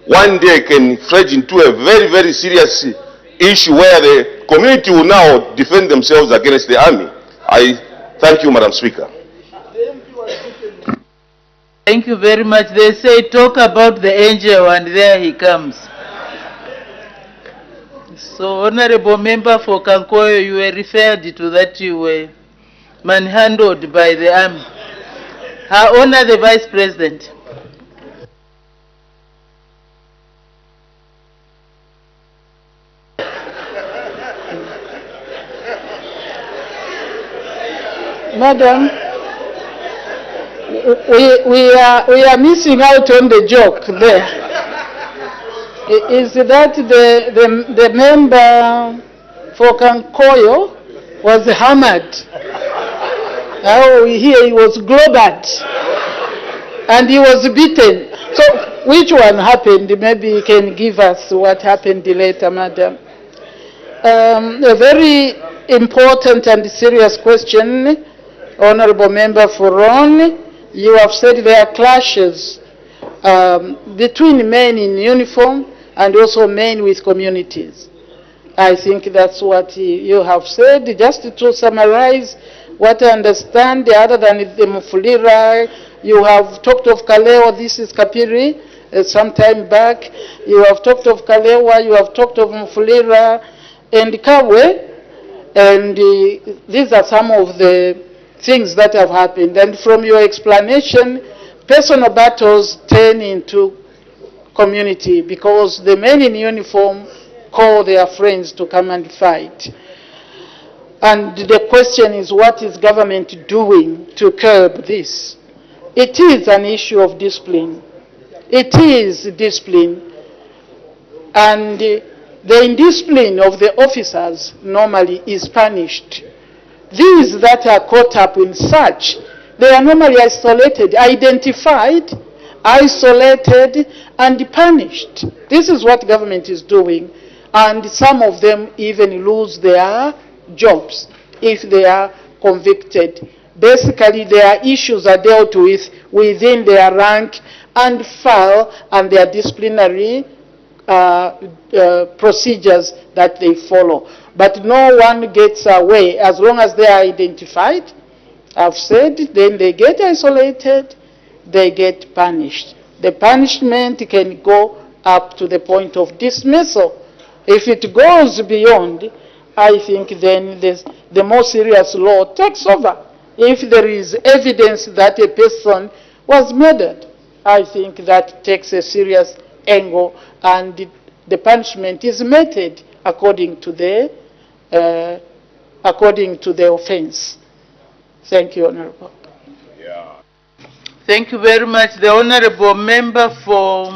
one day can fledge into a very, very serious issue where the community will now defend themselves against the army? I thank you, Madam Speaker. Thank you very much. They say talk about the angel and there he comes. So, Honorable Member for Kankoyo, you were referred to that you were manhandled by the army. Her Honor the Vice President. Madam, we are missing out on the joke there. Is that the member for Kankoyo was hammered? Now we hear he was globered and he was beaten. So which one happened? Maybe you can give us what happened later, Madam. A very important and serious question, Honorable Member for Ron. You have said there are clashes between men in uniform and also men with communities. I think that's what you have said. Just to summarize what I understand, other than the Mufulira, you have talked of Kalewa, this is Kapiri, some time back. You have talked of Kalewa, you have talked of Mufulira and Kabwe, and these are some of the things that have happened. And from your explanation, personal battles turn into community because the men in uniform call their friends to come and fight. And the question is, what is government doing to curb this? It is an issue of discipline. It is discipline. And the indiscipline of the officers normally is punished. These that are caught up in such, they are normally isolated, identified, isolated, and punished. This is what government is doing. And some of them even lose their jobs if they are convicted. Basically, their issues are dealt with within their rank and file and their disciplinary procedures that they follow. But no one gets away as long as they are identified. I've said, then they get isolated, they get punished. The punishment can go up to the point of dismissal. If it goes beyond, I think then the more serious law takes over. If there is evidence that a person was murdered, I think that takes a serious angle and the punishment is meted according to the offense. Thank you, Honorable. Yeah. Thank you very much. The Honorable Member for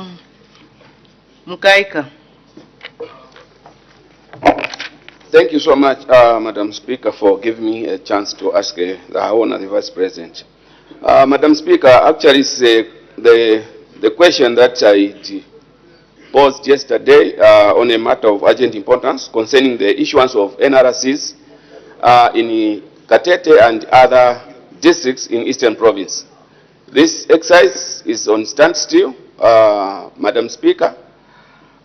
Mkaika. Thank you so much, Madam Speaker, for giving me a chance to ask the Honorable Vice President. Madam Speaker, actually it's the question that I posed yesterday on a matter of urgent importance concerning the issuance of NRCs in Katete and other districts in Eastern Province. This exercise is on standstill, Madam Speaker,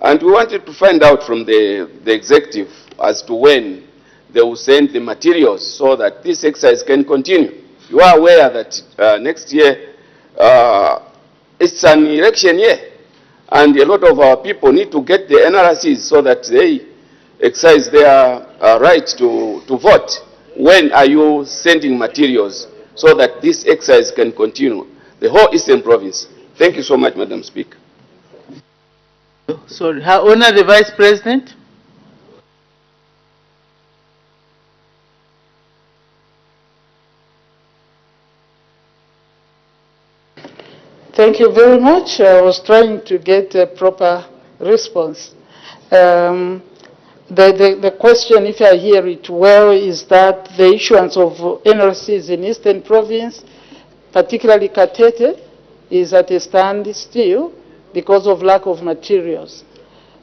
and we wanted to find out from the executive as to when they will send the materials so that this exercise can continue. You are aware that next year it's an election year, and a lot of our people need to get the NRCs so that they exercise their right to vote. When are you sending materials so that this exercise can continue? The whole Eastern Province. Thank you so much, Madam Speaker. Sorry, Her Honor the Vice President. Thank you very much. I was trying to get a proper response. The question, if I hear it well, is that the issuance of NRCs in Eastern Province, particularly Katete, is at a standstill because of lack of materials.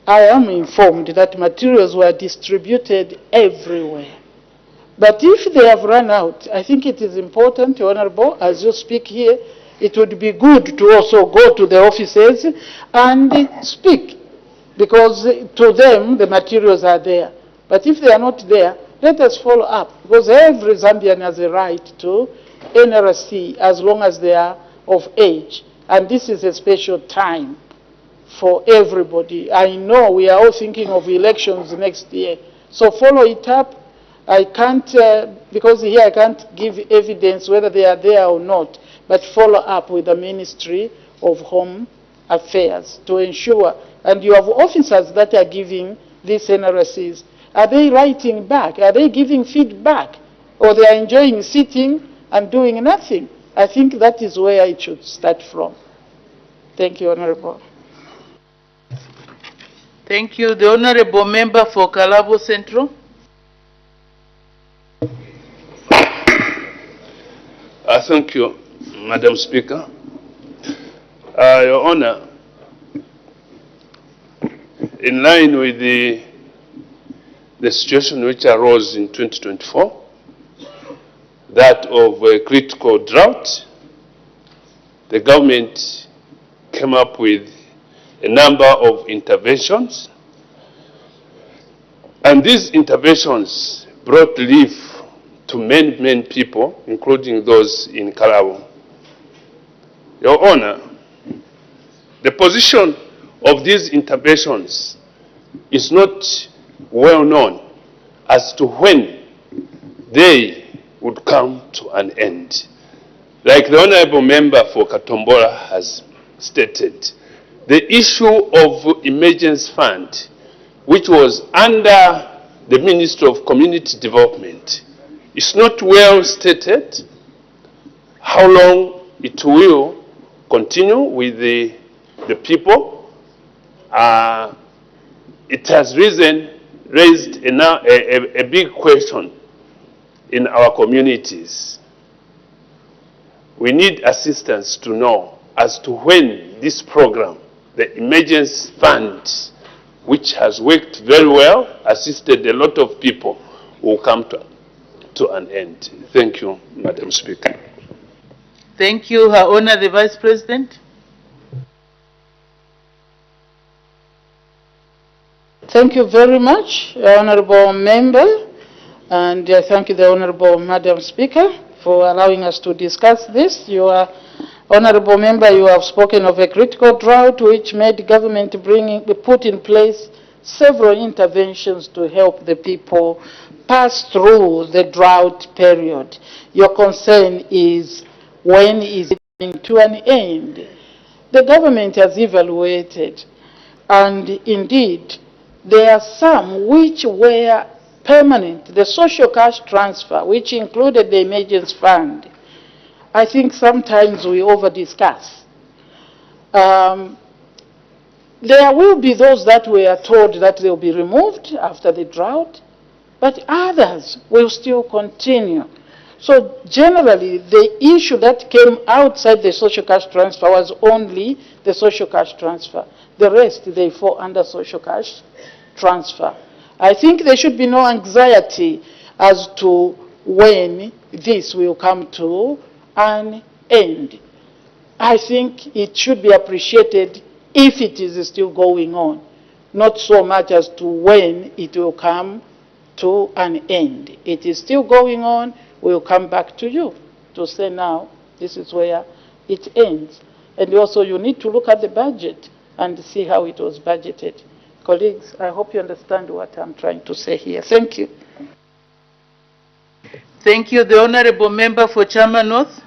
I am informed that materials were distributed everywhere. But if they have run out, I think it is important, Honorable, as you speak here, it would be good to also go to the offices and speak, because to them the materials are there. But if they are not there, let us follow up, because every Zambian has a right to NRC as long as they are of age. And this is a special time for everybody. I know we are all thinking of elections next year. So follow it up. I can't, because here I can't give evidence whether they are there or not, but follow up with the Ministry of Home Affairs to ensure. And you have officers that are giving these NRCs. Are they writing back? Are they giving feedback? Or they are enjoying sitting and doing nothing? I think that is where it should start from. Thank you, Honorable. Thank you. The Honorable Member for Kalabo Central. Thank you, Madam Speaker. Your Honor, in line with the situation which arose in 2024, that of a critical drought, the government came up with a number of interventions, and these interventions brought relief to many people, including those in Kalabo. Your Honor, the position of these interventions is not well known as to when they would come to an end. Like the Honorable Member for Katombola has stated, the issue of emergency fund, which was under the Ministry of Community Development, is not well stated how long it will continue with the people. It has raised a big question in our communities. We need assistance to know as to when this program, the emergency fund, which has worked very well, assisted a lot of people, will come to an end. Thank you, Madam Speaker. Thank you, Her Honor the Vice President. Thank you very much, Honorable Member, and I thank the Honorable Madam Speaker for allowing us to discuss this. You are, Honorable Member, you have spoken of a critical drought which made government put in place several interventions to help the people pass through the drought period. Your concern is, when is it coming to an end? The government has evaluated, and indeed, there are some which were permanent. The social cash transfer, which included the emergency fund, I think sometimes we over-discuss. There will be those that were told that they will be removed after the drought, but others will still continue. So generally, the issue that came outside the social cash transfer was only the social cash transfer. The rest, they fall under social cash transfer. I think there should be no anxiety as to when this will come to an end. I think it should be appreciated if it is still going on, not so much as to when it will come to an end. It is still going on. We'll come back to you to say now this is where it ends. And also you need to look at the budget and see how it was budgeted. Colleagues, I hope you understand what I'm trying to say here. Thank you. Thank you. The Honorable Member for Chama North.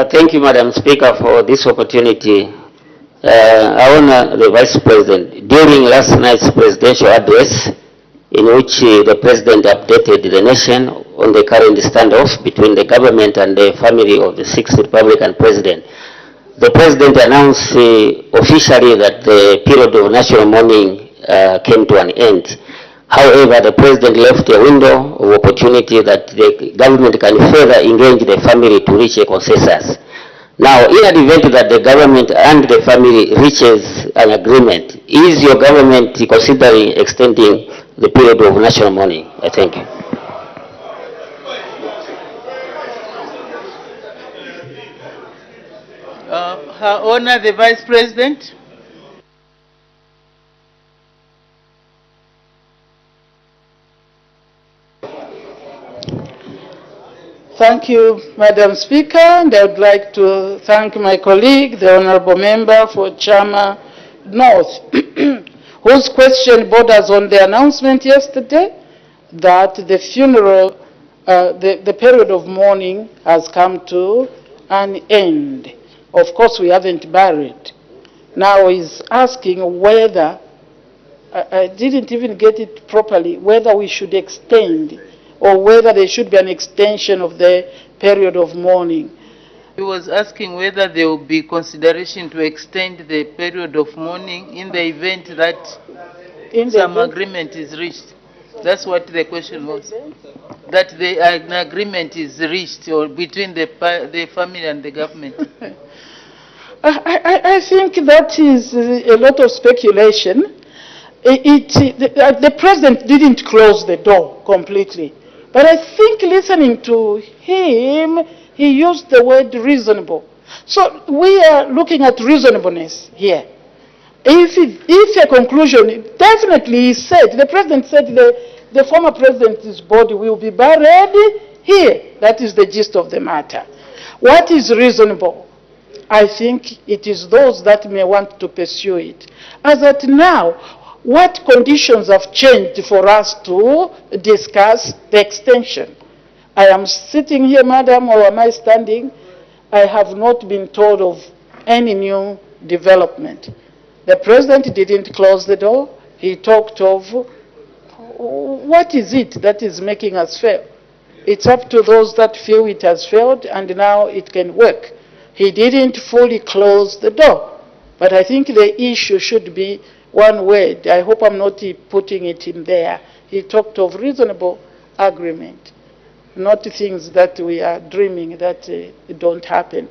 Thank you, Madam Speaker, for this opportunity. I honor the Vice President. During last night's presidential address, in which the President updated the nation on the current standoff between the government and the family of the 6th Republican President, the President announced officially that the period of national mourning came to an end. However, the President left a window of opportunity that the government can further engage the family to reach a consensus. Now, in the event that the government and the family reaches an agreement, is your government considering extending the period of national mourning? I thank you. Her Honor, the Vice President. Thank you, Madam Speaker, and I would like to thank my colleague, the Honorable Member for Chama North, whose question borders on the announcement yesterday that the funeral, the period of mourning has come to an end. Of course, we haven't buried. Now he's asking whether, I didn't even get it properly, whether we should extend or whether there should be an extension of the period of mourning. He was asking whether there will be consideration to extend the period of mourning in the event that some agreement is reached. That's what the question was. That an agreement is reached or between the family and the government. I think that is a lot of speculation. The President didn't close the door completely. But I think listening to him, he used the word reasonable. So we are looking at reasonableness here. If a conclusion, definitely he said, the President said the former President's body will be buried here. That is the gist of the matter. What is reasonable? I think it is those that may want to pursue it. As at now, what conditions have changed for us to discuss the extension? I am sitting here, Madam, or am I standing? I have not been told of any new development. The President didn't close the door. He talked of what is it that is making us fail. It's up to those that feel it has failed and now it can work. He didn't fully close the door. But I think the issue should be one word. I hope I'm not putting it in there. He talked of reasonable agreement, not things that we are dreaming that don't happen.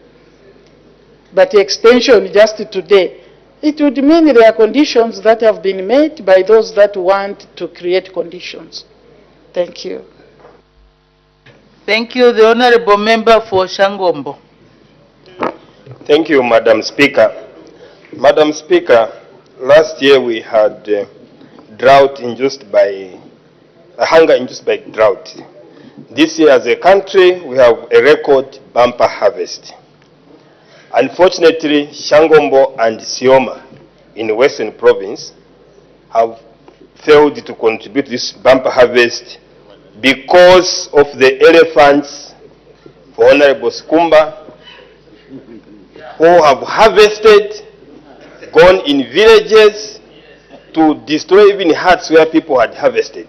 But the extension just today, it would mean there are conditions that have been made by those that want to create conditions. Thank you. Thank you. The Honorable Member for Shangombo. Thank you, Madam Speaker. Madam Speaker, last year we had drought induced by, hunger induced by drought. This year as a country we have a record bumper harvest. Unfortunately, Shangombo and Sioma in Western Province have failed to contribute to this bumper harvest because of the elephants for Honorable Skumba who have harvested, gone in villages to destroy even huts where people had harvested.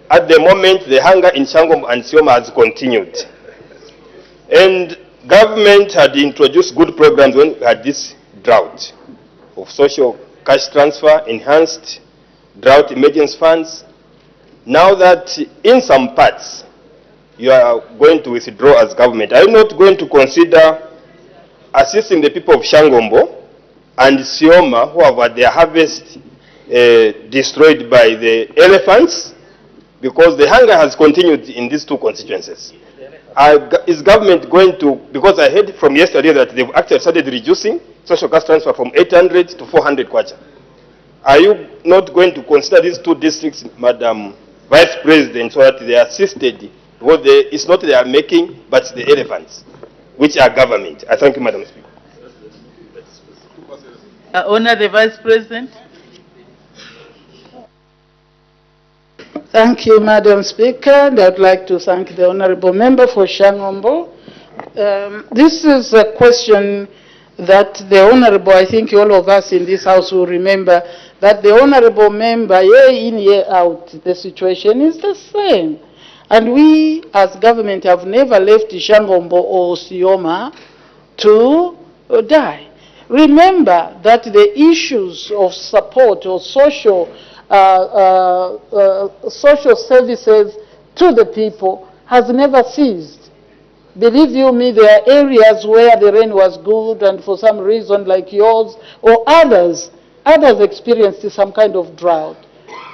At the moment, the hunger in Shangombo and Sioma has continued. And government had introduced good programs when we had this drought of social cash transfer, enhanced drought emergency funds. Now that in some parts you are going to withdraw as government, are you not going to consider assisting the people of Shangombo and Sioma who have had their harvest destroyed by the elephants because the hunger has continued in these two constituencies. Is government going to, because I heard from yesterday that they've actually started reducing social cash transfer from 800 to 400 kwacha. Are you not going to consider these two districts, Madam Vice President, so that they are assisted? Because it's not they are making, but the elephants, which are government. I thank you, Madam Speaker. Honor the Vice President. Thank you, Madam Speaker, and I'd like to thank the Honourable Member for Shangombo. This is a question that the Honourable, I think all of us in this House will remember, that the Honourable Member, year in, year out, the situation is the same. And we, as government, have never left Shangombo or Sioma to die. Remember that the issues of support or social services to the people has never ceased. Believe you me, there are areas where the rain was good and for some reason like yours or others experienced some kind of drought.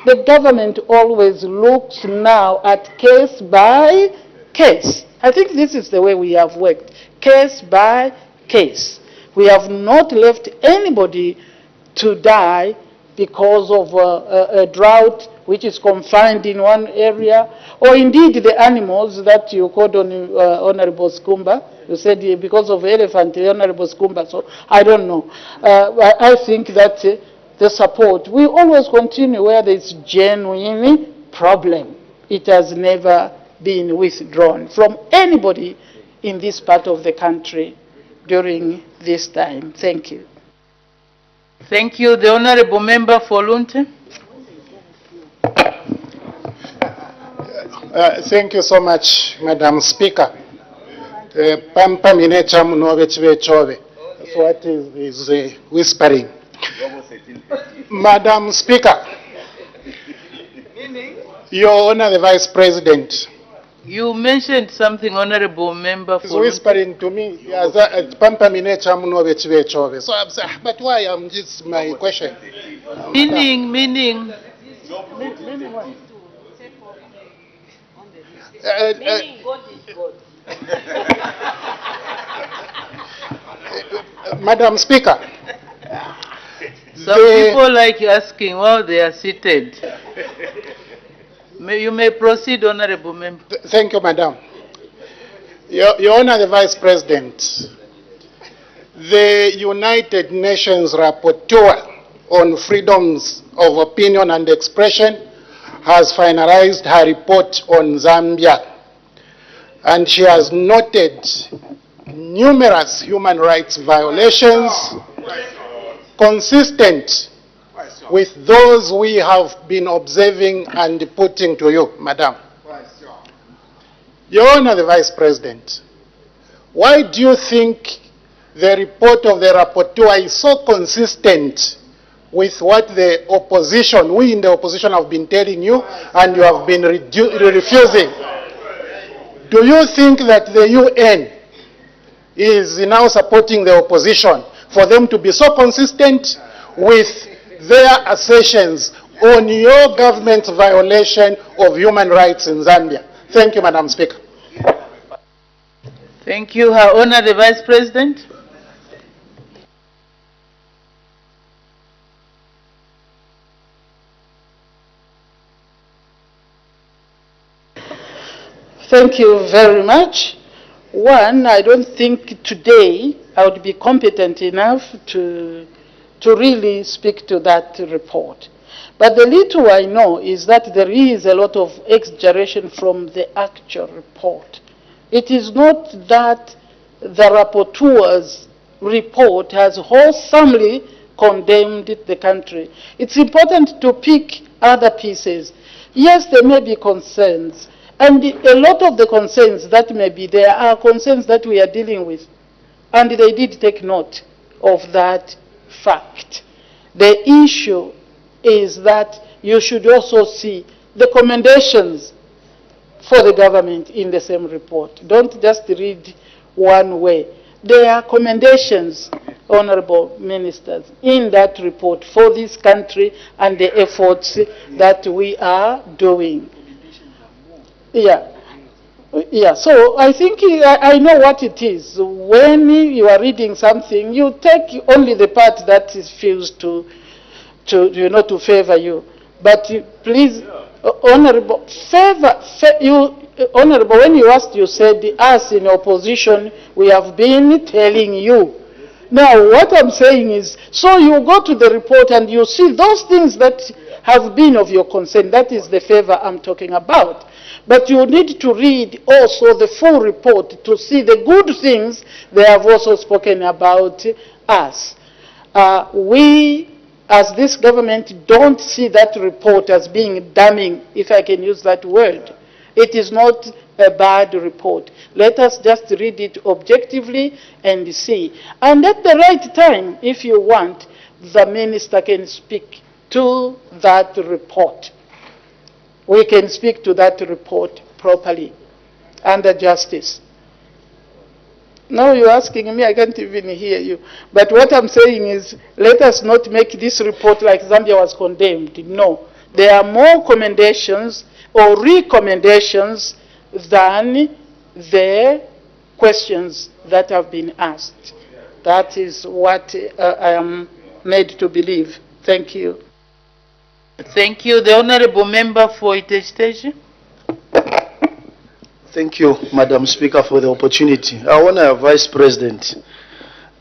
The government always looks now at case by case. I think this is the way we have worked, case by case. We have not left anybody to die because of a drought which is confined in one area, or indeed the animals that you called on Honorable Skumba. You said because of elephant, Honorable Skumba, so I don't know. I think that the support, we always continue where there is genuine problem. It has never been withdrawn from anybody in this part of the country during this time. Thank you. Thank you. The Honourable Member for Lunte. Thank you so much, Madam Speaker. Pampa minecha munove chive chove. That's what is whispering. Madam Speaker, Your Honor, the Vice President. You mentioned something, Honourable Member. He's whispering to me, Pampa minecha munove chive chove. So I'm saying, but why? Just my question. Meaning. Meaning what? God is God. Madam Speaker. Some people like asking while they are seated. You may proceed, Honourable Member. Thank you, Madam. Your Honor, the Vice President, the United Nations Rapporteur on Freedoms of Opinion and Expression has finalized her report on Zambia, and she has noted numerous human rights violations consistent with those we have been observing and putting to you, Madam. Your Honor, the Vice President, why do you think the report of the rapporteur is so consistent with what the opposition, we in the opposition have been telling you, and you have been refusing? Do you think that the UN is now supporting the opposition for them to be so consistent with their assertions on your government's violation of human rights in Zambia? Thank you, Madam Speaker. Thank you, Her Honor, the Vice President. Thank you very much. One, I don't think today I would be competent enough to really speak to that report. But the little I know is that there is a lot of exaggeration from the actual report. It is not that the rapporteur's report has wholesomely condemned the country. It's important to pick other pieces. Yes, there may be concerns. And a lot of the concerns that may be there are concerns that we are dealing with. And they did take note of that fact. The issue is that you should also see the commendations for the government in the same report. Don't just read one way. There are commendations, honorable ministers, in that report for this country and the efforts that we are doing. Yeah. Yeah, so I think I know what it is. When you are reading something, you take only the part that feels to favor you. But please, Honorable, Honorable, when you asked, you said, us in opposition, we have been telling you. Now, what I'm saying is, so you go to the report and you see those things that have been of your concern. That is the favor I'm talking about. But you need to read also the full report to see the good things they have also spoken about us. We, as this government, don't see that report as being damning, if I can use that word. It is not a bad report. Let us just read it objectively and see. And at the right time, if you want, the minister can speak to that report. We can speak to that report properly under justice. Now you're asking me, I can't even hear you. But what I'm saying is, let us not make this report like Zambia was condemned. No. There are more commendations or recommendations than the questions that have been asked. That is what I am made to believe. Thank you. Thank you. The Honorable Member for Iteji. Thank you, Madam Speaker, for the opportunity. I want to Vice President,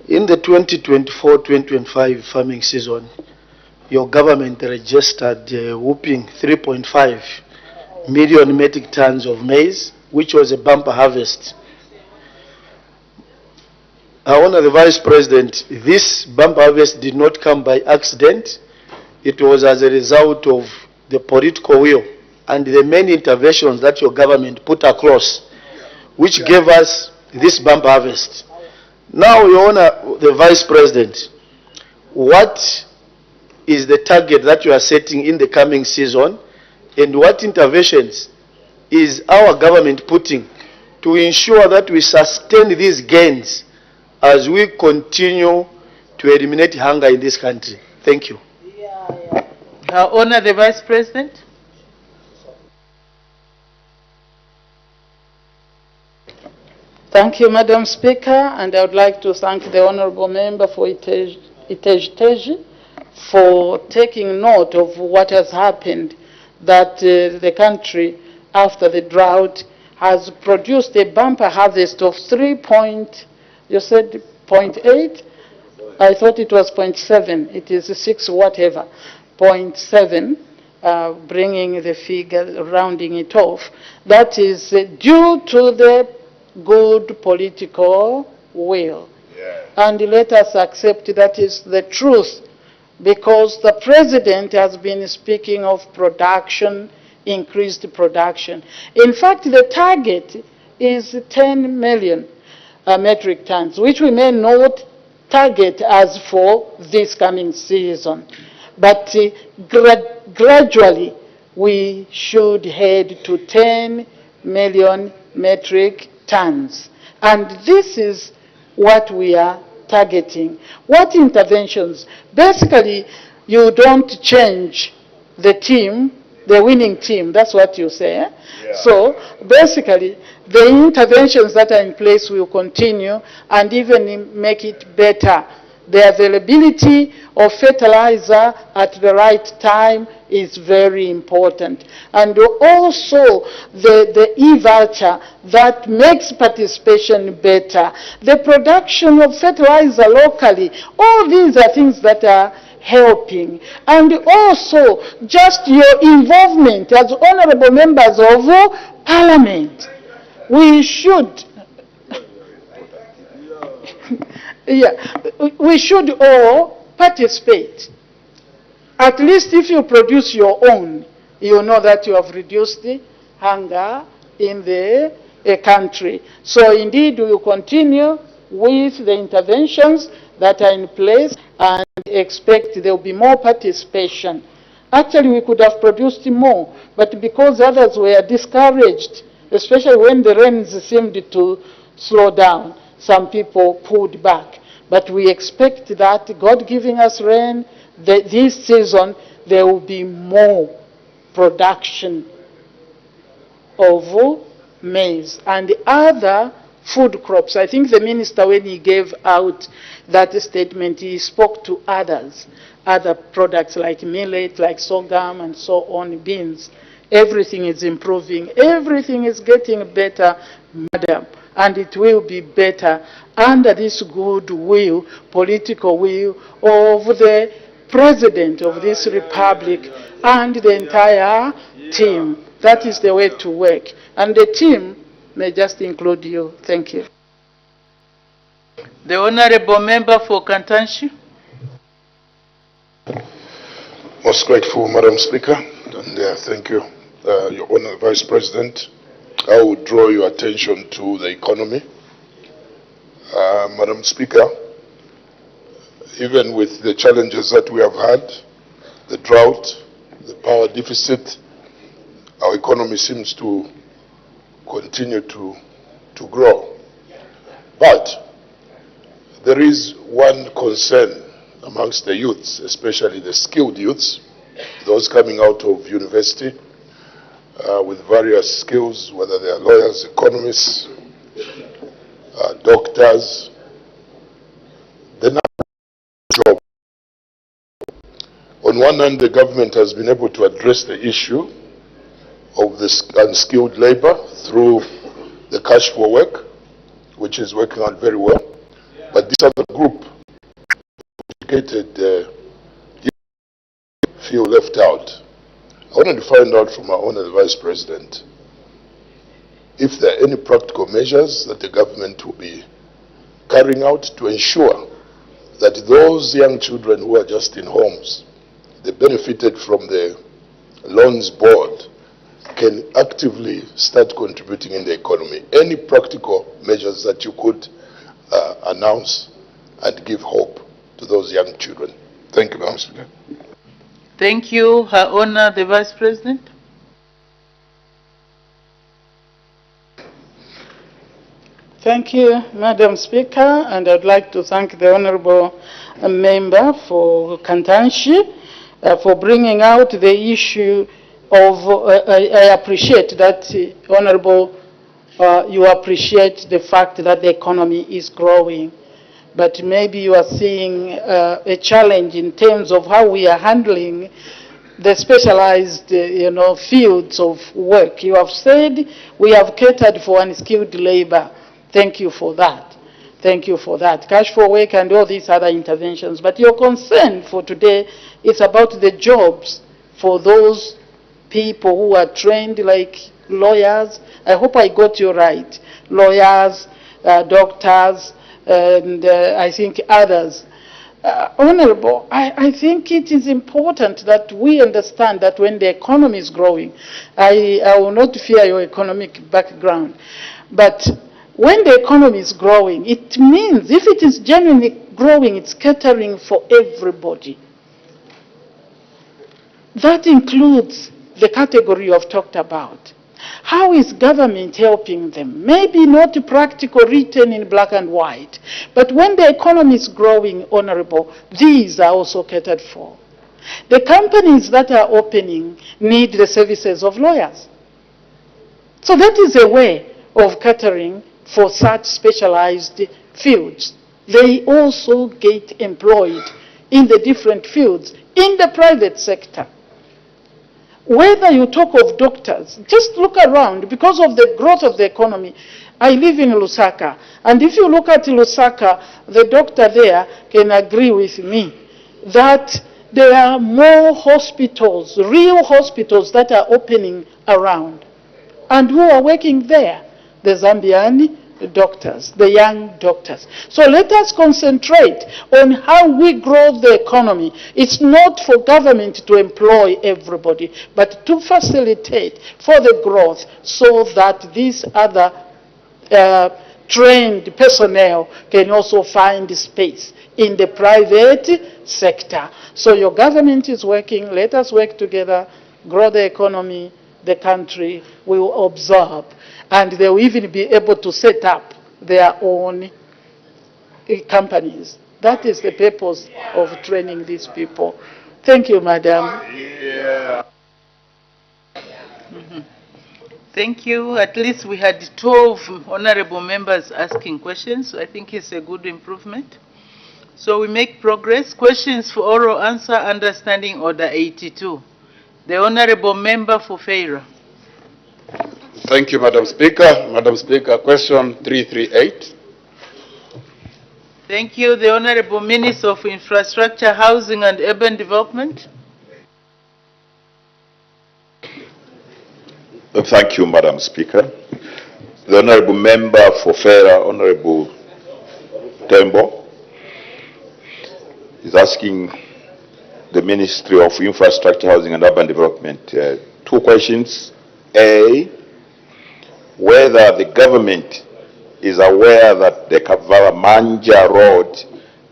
in the 2024-2025 farming season, your government registered a whooping 3.5 million metric tons of maize, which was a bumper harvest. I honor the Vice President, this bumper harvest did not come by accident. It was as a result of the political will and the many interventions that your government put across, which gave us this bumper harvest. Now, Your Honor, the Vice President, what is the target that you are setting in the coming season, and what interventions is our government putting to ensure that we sustain these gains as we continue to eliminate hunger in this country? Thank you. Honor the Vice President. Thank you, Madam Speaker, and I would like to thank the Honorable Member for Iteji for taking note of what has happened, that the country, after the drought, has produced a bumper harvest of 0.8? I thought it was 0.7. It is 6 whatever. 0.7, bringing the figure, rounding it off. That is due to the good political will. Yeah. And let us accept that is the truth, because the President has been speaking of production, increased production. In fact, the target is 10 million metric tons, which we may not target as for this coming season. But gradually, we should head to 10 million metric tons. And this is what we are targeting. What interventions? Basically, you don't change the team, the winning team. That's what you say. Eh? Yeah. So, basically, the interventions that are in place will continue and even make it better. The availability of fertilizer at the right time is very important. And also the e-voucher that makes participation better. The production of fertilizer locally. All these are things that are helping. And also just your involvement as honorable members of Parliament. We should we should all participate. At least if you produce your own, you know that you have reduced the hunger in the country. So indeed, we will continue with the interventions that are in place and expect there will be more participation. Actually, we could have produced more, but because others were discouraged, especially when the rains seemed to slow down, some people pulled back. But we expect that God giving us rain, this season there will be more production of maize and other food crops. I think the minister, when he gave out that statement, he spoke to others, other products like millet, like sorghum, and so on, beans. Everything is improving. Everything is getting better, madam, and it will be better under this good will, political will of the President of this Republic and the entire team. That is the way to work. And the team may just include you. Thank you. The Honorable Member for Kantanshi. Most grateful, Madam Speaker, and thank you, Your Honor, Vice President. I will draw your attention to the economy. Madam Speaker, even with the challenges that we have had, the drought, the power deficit, our economy seems to continue to grow. But there is one concern amongst the youths, especially the skilled youths, those coming out of university with various skills, whether they are lawyers, economists, doctors. The number of jobs. On one hand, the government has been able to address the issue of the unskilled labor through the cash for work, which is working out very well. But this other group, educated, feel left out. I wanted to find out from our Honourable Vice President if there are any practical measures that the government will be carrying out to ensure that those young children who are just in homes, they benefited from the loans board, can actively start contributing in the economy. Any practical measures that you could announce and give hope to those young children. Thank you, Madam Speaker. Thank you, Her Honor, the Vice President. Thank you, Madam Speaker, and I'd like to thank the Honourable Member for Kantanshi for bringing out the issue of, I appreciate that, Honourable, you appreciate the fact that the economy is growing, but maybe you are seeing a challenge in terms of how we are handling the specialized, fields of work. You have said we have catered for unskilled labor. Thank you for that. Thank you for that. Cash for work and all these other interventions. But your concern for today is about the jobs for those people who are trained like lawyers. I hope I got you right. Lawyers, doctors, and I think others. Honorable, I think it is important that we understand that when the economy is growing, I will not fear your economic background, but when the economy is growing, it means if it is genuinely growing, it's catering for everybody. That includes the category you have talked about. How is government helping them? Maybe not practical written in black and white, but when the economy is growing, Honorable, these are also catered for. The companies that are opening need the services of lawyers. So that is a way of catering for such specialized fields. They also get employed in the different fields in the private sector. Whether you talk of doctors, just look around. Because of the growth of the economy, I live in Lusaka, and if you look at Lusaka, the doctor there can agree with me that there are more hospitals, real hospitals that are opening around. And who are working there? The Zambian doctors, the young doctors. So let us concentrate on how we grow the economy. It's not for government to employ everybody, but to facilitate for the growth so that these other trained personnel can also find space in the private sector. So your government is working. Let us work together, grow the economy. The country will observe, and they will even be able to set up their own companies. That is the purpose of training these people. Thank you, Madam. Thank you. At least we had 12 honorable members asking questions. I think it's a good improvement. So we make progress. Questions for oral answer under Standing Order 82. The honorable member for Feira. Thank you, Madam Speaker. Madam Speaker, question 338. Thank you. The honorable Minister of Infrastructure, Housing and Urban Development. Thank you, Madam Speaker. The honorable member for Feira, Honorable Tembo, is asking the Ministry of Infrastructure, Housing and Urban Development two questions. A, whether the government is aware that the Kavaramanja Road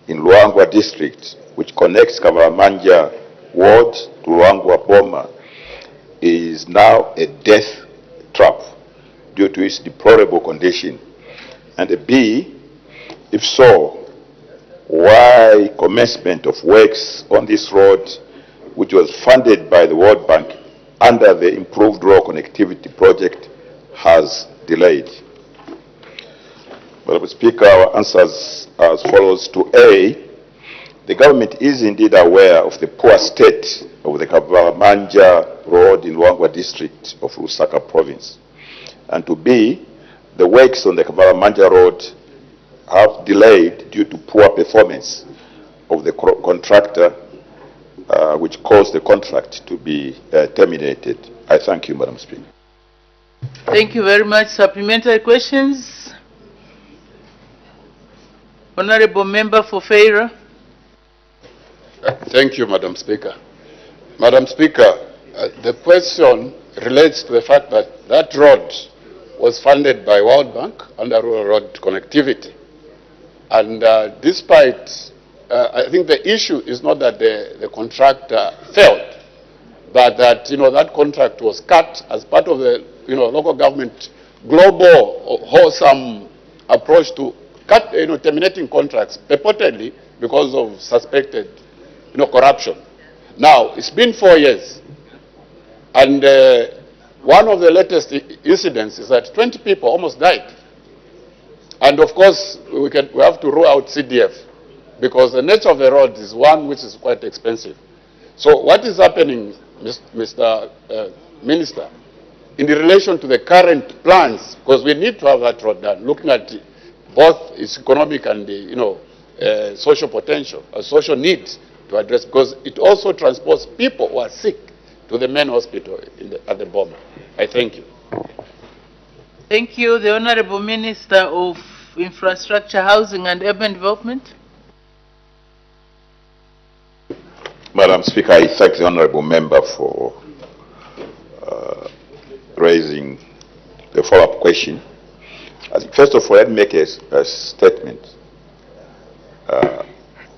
in Luangwa district, which connects Kavaramanja Ward to Luangwa Boma, is now a death trap due to its deplorable condition. And B, if so, why commencement of works on this road, which was funded by the World Bank under the Improved Road Connectivity Project, has delayed. Madam Speaker, our answers as follows. To A, the government is indeed aware of the poor state of the Kavaramanja Road in Luangwa district of Lusaka province. And to B, the works on the Kavaramanja Road have delayed due to poor performance of the contractor, which caused the contract to be terminated. I thank you, Madam Speaker. Thank you very much. Supplementary questions? Honorable member for Feira. Thank you, Madam Speaker. Madam Speaker, the question relates to the fact that that road was funded by World Bank under Rural Road Connectivity. And despite, I think the issue is not that the contractor failed, but that, that contract was cut as part of the, local government global wholesome approach to cut, terminating contracts purportedly because of suspected, corruption. Now, it's been 4 years, and one of the latest incidents is that 20 people almost died. And of course, we have to rule out CDF, because the nature of the road is one which is quite expensive. So what is happening, Mr. Minister, in relation to the current plans, because we need to have that road done, looking at both its economic and social potential, social needs to address, because it also transports people who are sick to the main hospital at the Boma. I thank you. Thank you. The Honorable Minister of Infrastructure, Housing and Urban Development. Madam Speaker, I thank the honorable member for raising the follow-up question. I think first of all, let me make a statement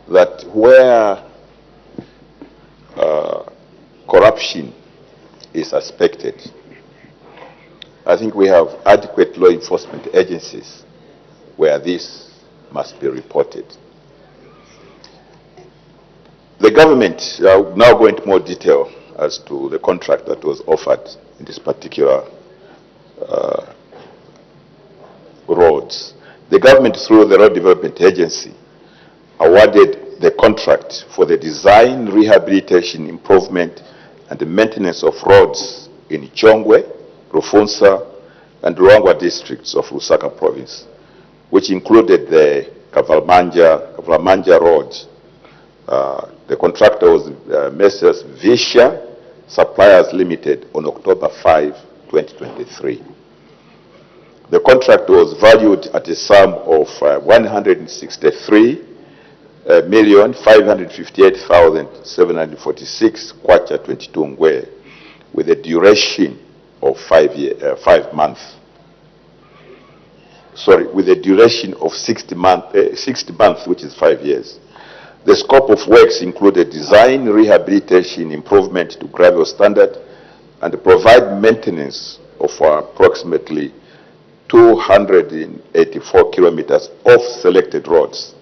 that where corruption is suspected, I think we have adequate law enforcement agencies where this must be reported. The government, I'll now go into more detail as to the contract that was offered in this particular roads. The government, through the Road Development Agency, awarded the contract for the design, rehabilitation, improvement, and the maintenance of roads in Chongwe, Rufunsa, and Luangwa districts of Lusaka province, which included the Kavaramanja Road. The contractor was Messrs. Visha Suppliers Limited on October 5, 2023. The contract was valued at a sum of 163,558,746 kwacha 22 ngwe, with a duration of 5 months. Sorry, with a duration of 60 months, which is 5 years. The scope of works included design, rehabilitation, improvement to gravel standard, and provide maintenance of approximately 284 kilometers of selected roads.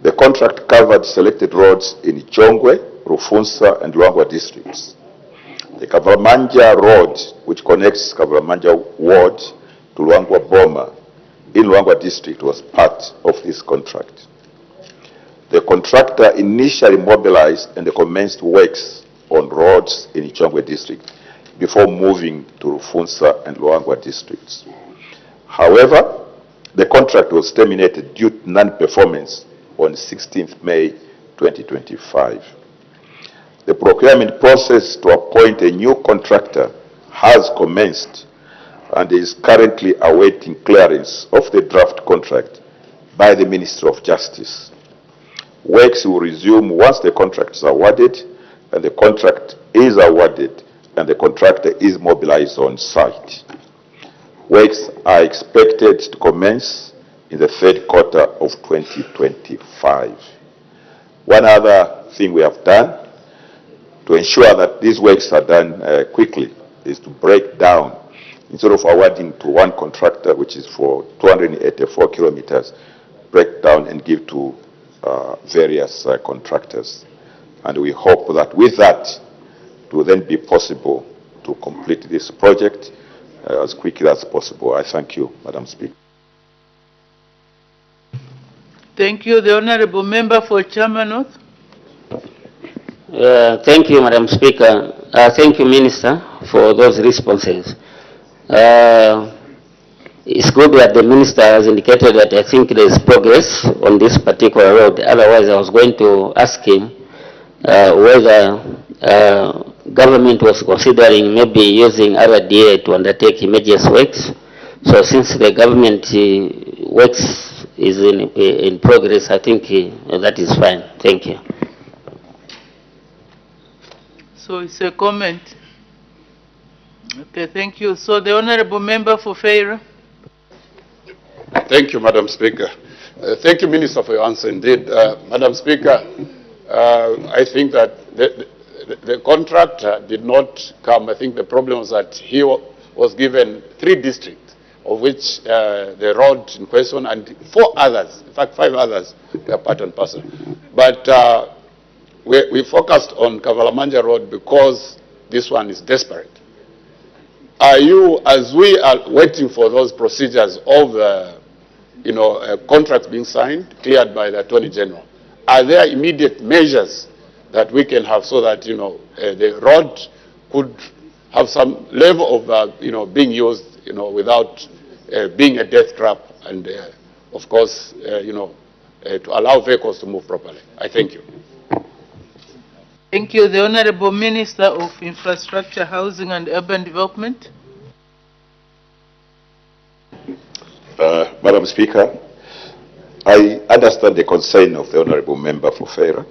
The contract covered selected roads in Chongwe, Rufunsa, and Luangwa districts. The Kavalamanja Road, which connects Kavalamanja Ward to Luangwa Boma in Luangwa District, was part of this contract. The contractor initially mobilized and commenced works on roads in Ichongwe District before moving to Rufunsa and Luangwa districts. However, the contract was terminated due to non-performance on 16th May 2025. The procurement process to appoint a new contractor has commenced and is currently awaiting clearance of the draft contract by the Ministry of Justice. Works will resume once the contract is awarded, and the contract is awarded and the contractor is mobilized on site. Works are expected to commence in the third quarter of 2025. One other thing we have done to ensure that these works are done quickly is to break down, instead of awarding to one contractor, which is for 284 kilometers, break down and give to various contractors. And we hope that with that, it will then be possible to complete this project as quickly as possible. I thank you, Madam Speaker. Thank you. The Honorable Member for Chairman North. Thank you, Madam Speaker. Thank you, Minister, for those responses. It's good that the Minister has indicated that I think there is progress on this particular road. Otherwise, I was going to ask him whether government was considering maybe using RDA to undertake immediate works. So since the government works is in progress, I think that is fine. Thank you. So it's a comment. Okay, thank you. So the Honorable Member for Feira. Thank you, Madam Speaker. Thank you, Minister, for your answer. Indeed, Madam Speaker, I think that the contractor did not come. I think the problem was that he was given 3 districts, of which the road in question and 4 others, in fact 5 others, are part and parcel. But we focused on Kavalamanja Road because this one is desperate. Are you, as we are waiting for those procedures of contracts being signed, cleared by the Attorney General, are there immediate measures that we can have so that the road could have some level of being used without being a death trap, and of course to allow vehicles to move properly? I thank you. Thank you. The Honorable Minister of Infrastructure, Housing and Urban Development. Madam Speaker, I understand the concern of the Honorable Member for Feira.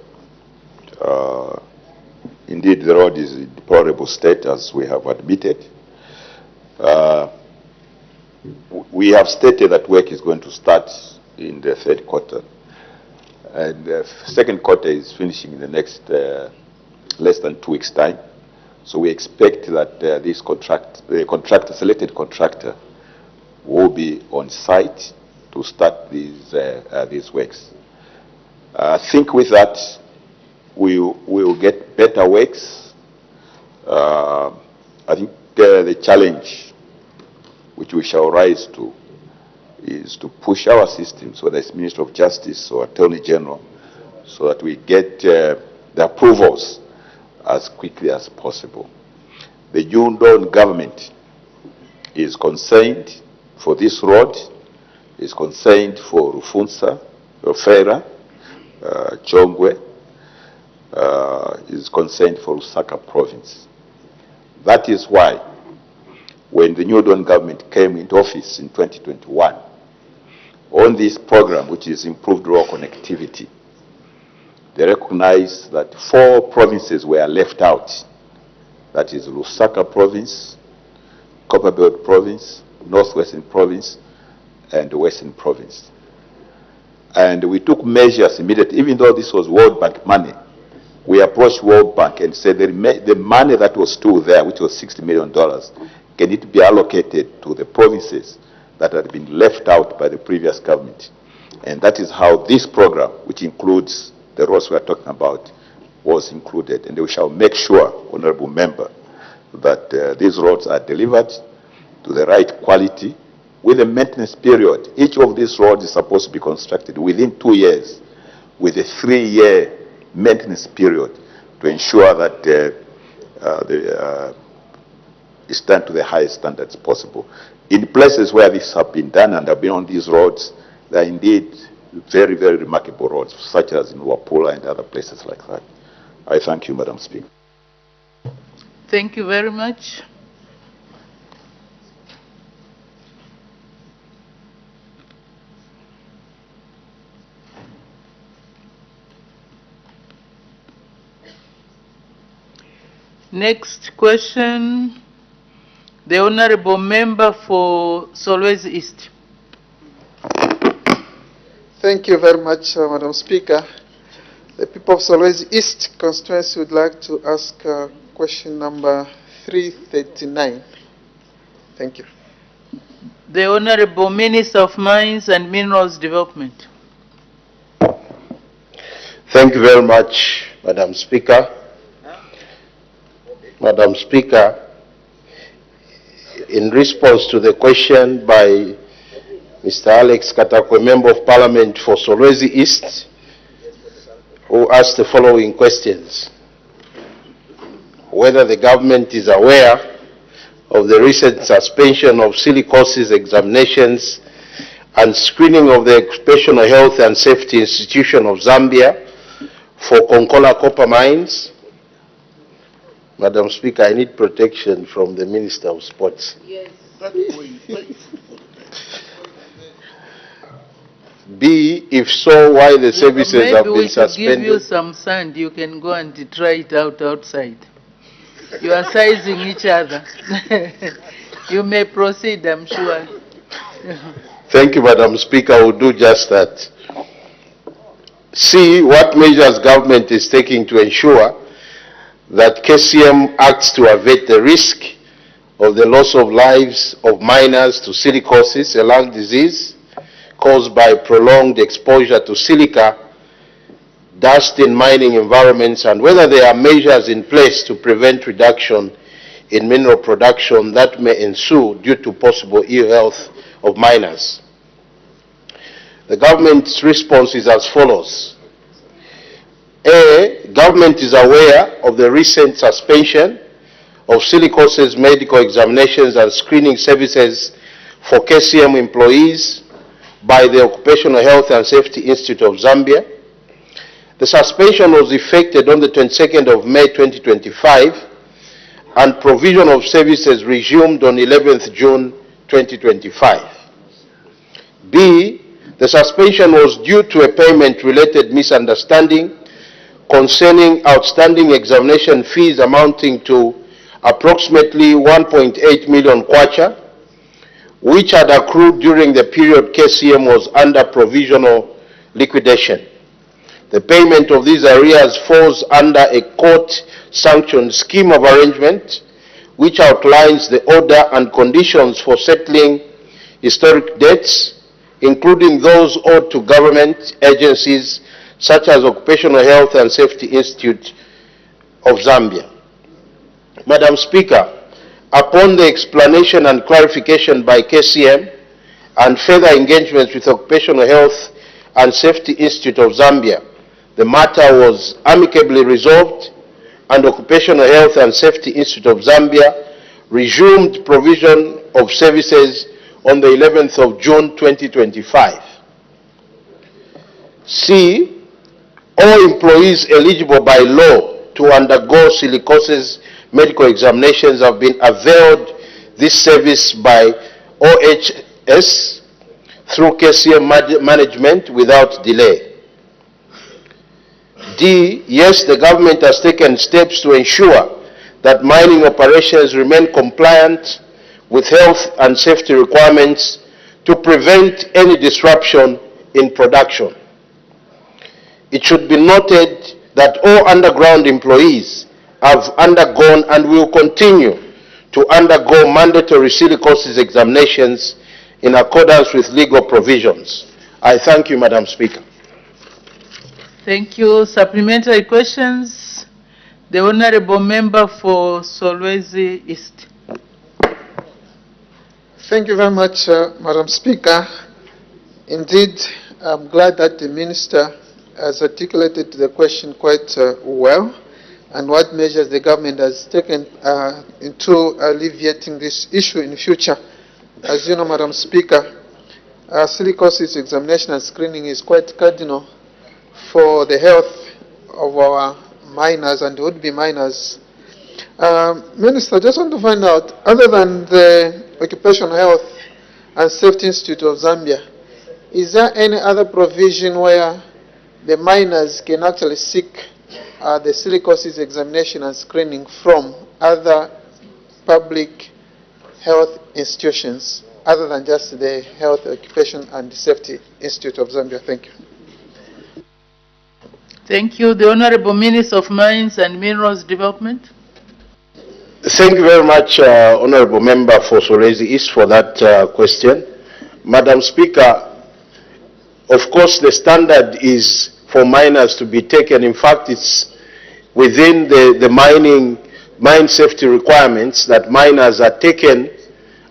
Indeed, the road is in deplorable state, as we have admitted. We have stated that work is going to start in the third quarter, and the second quarter is finishing in the next less than 2 weeks' time. So we expect that the selected contractor will be on site to start these works. I think with that, we will get better works. I think the challenge which we shall rise to is to push our systems, whether it's Minister of Justice or Attorney General, so that we get the approvals as quickly as possible. The Yundon government is concerned for this road, is concerned for Rufunsa, Feira, Chongwe, is concerned for Lusaka province. That is why when the New Dawn government came into office in 2021, on this program, which is improved rural connectivity, they recognized that 4 provinces were left out. That is Lusaka province, Copperbelt province, Northwestern province, and the Western province. And we took measures immediately, even though this was World Bank money. We approached World Bank and said the money that was still there, which was $60 million, can it be allocated to the provinces that had been left out by the previous government? And that is how this program, which includes the roads we are talking about, was included. And we shall make sure, Honorable Member, that these roads are delivered to the right quality with a maintenance period. Each of these roads is supposed to be constructed within 2 years with a 3-year maintenance period to ensure that it's done to the highest standards possible. In places where this have been done and have been on these roads, they are indeed very, very remarkable roads, such as in Wapula and other places like that. I thank you, Madam Speaker. Thank you very much. Next question, the Honorable Member for Solwezi East. Thank you very much, Madam Speaker. The people of Solwezi East constituency would like to ask question number 339. Thank you. The Honorable Minister of Mines and Minerals Development. Thank you very much, Madam Speaker. Madam Speaker, in response to the question by Mr. Alex Katakwe, Member of Parliament for Solwezi East, who asked the following questions: whether the government is aware of the recent suspension of Silicosis examinations and screening of the Occupational Health and Safety Institution of Zambia for Konkola copper mines. Madam Speaker, I need protection from the Minister of Sports. Yes. B, if so, why the services have been suspended? Maybe we should give you some sand. You can go and try it out outside. You are sizing each other. You may proceed, I'm sure. Thank you, Madam Speaker. I will do just that. C, what measures government is taking to ensure that KCM acts to avert the risk of the loss of lives of miners to silicosis, a lung disease caused by prolonged exposure to silica dust in mining environments, and whether there are measures in place to prevent reduction in mineral production that may ensue due to possible ill health of miners. The government's response is as follows. A, government is aware of the recent suspension of Silicosis medical examinations and screening services for KCM employees by the Occupational Health and Safety Institute of Zambia. The suspension was effected on the 22nd of May 2025 and provision of services resumed on 11th June 2025. B, the suspension was due to a payment-related misunderstanding concerning outstanding examination fees amounting to approximately 1.8 million kwacha, which had accrued during the period KCM was under provisional liquidation. The payment of these arrears falls under a court-sanctioned scheme of arrangement which outlines the order and conditions for settling historic debts, including those owed to government agencies such as Occupational Health and Safety Institute of Zambia. Madam Speaker, upon the explanation and clarification by KCM and further engagements with Occupational Health and Safety Institute of Zambia, the matter was amicably resolved and Occupational Health and Safety Institute of Zambia resumed provision of services on the 11th of June 2025. C, all employees eligible by law to undergo silicosis medical examinations have been availed this service by OHS through KCM management without delay. D, yes, the government has taken steps to ensure that mining operations remain compliant with health and safety requirements to prevent any disruption in production. It should be noted that all underground employees have undergone and will continue to undergo mandatory silicosis examinations in accordance with legal provisions. I thank you, Madam Speaker. Thank you. Supplementary questions. The Honorable Member for Solwezi East. Thank you very much, Madam Speaker. Indeed, I'm glad that the Minister has articulated the question quite well, and what measures the government has taken into alleviating this issue in the future. As you know, Madam Speaker, silicosis examination and screening is quite cardinal for the health of our miners and would-be miners. Minister, I just want to find out, other than the Occupational Health and Safety Institute of Zambia, is there any other provision where the miners can actually seek the silicosis examination and screening from other public health institutions other than just the Health, Occupation and Safety Institute of Zambia? Thank you. Thank you. The Honorable Minister of Mines and Minerals Development. Thank you very much, Honorable Member for Solwezi East, for that question. Madam Speaker, of course the standard is for miners to be taken. In fact, it's within the mine safety requirements that miners are taken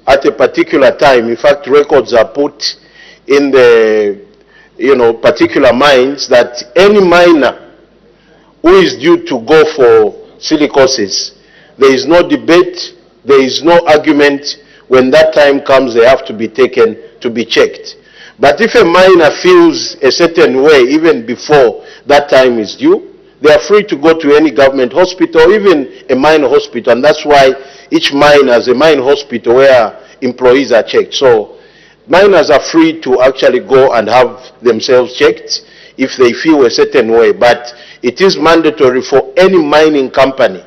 at a particular time. In fact, records are put in the particular mines that any miner who is due to go for silicosis, there is no debate, there is no argument. When that time comes, they have to be taken to be checked. But if a miner feels a certain way, even before that time is due, they are free to go to any government hospital, or even a mine hospital, and that's why each mine has a mine hospital where employees are checked. So miners are free to actually go and have themselves checked if they feel a certain way, but it is mandatory for any mining company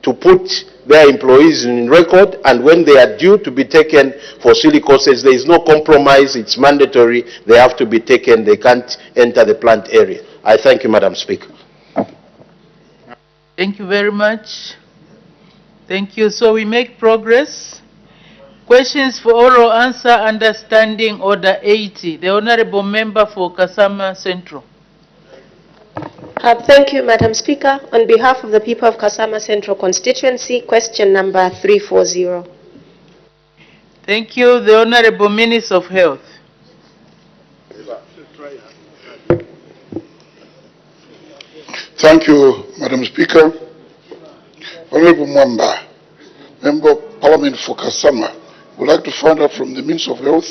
to put their employees in record, and when they are due to be taken for silicosis, there is no compromise, it's mandatory, they have to be taken, they can't enter the plant area. I thank you, Madam Speaker. Thank you very much. Thank you. So we make progress. Questions for oral answer under Standing Order 80. The Honorable Member for Kasama Central. Thank you, Madam Speaker. On behalf of the people of Kasama Central constituency, question number 340. Thank you. The Honorable Minister of Health. Thank you, Madam Speaker. Honorable Mwamba, Member of Parliament for Kasama, would like to find out from the Minister of Health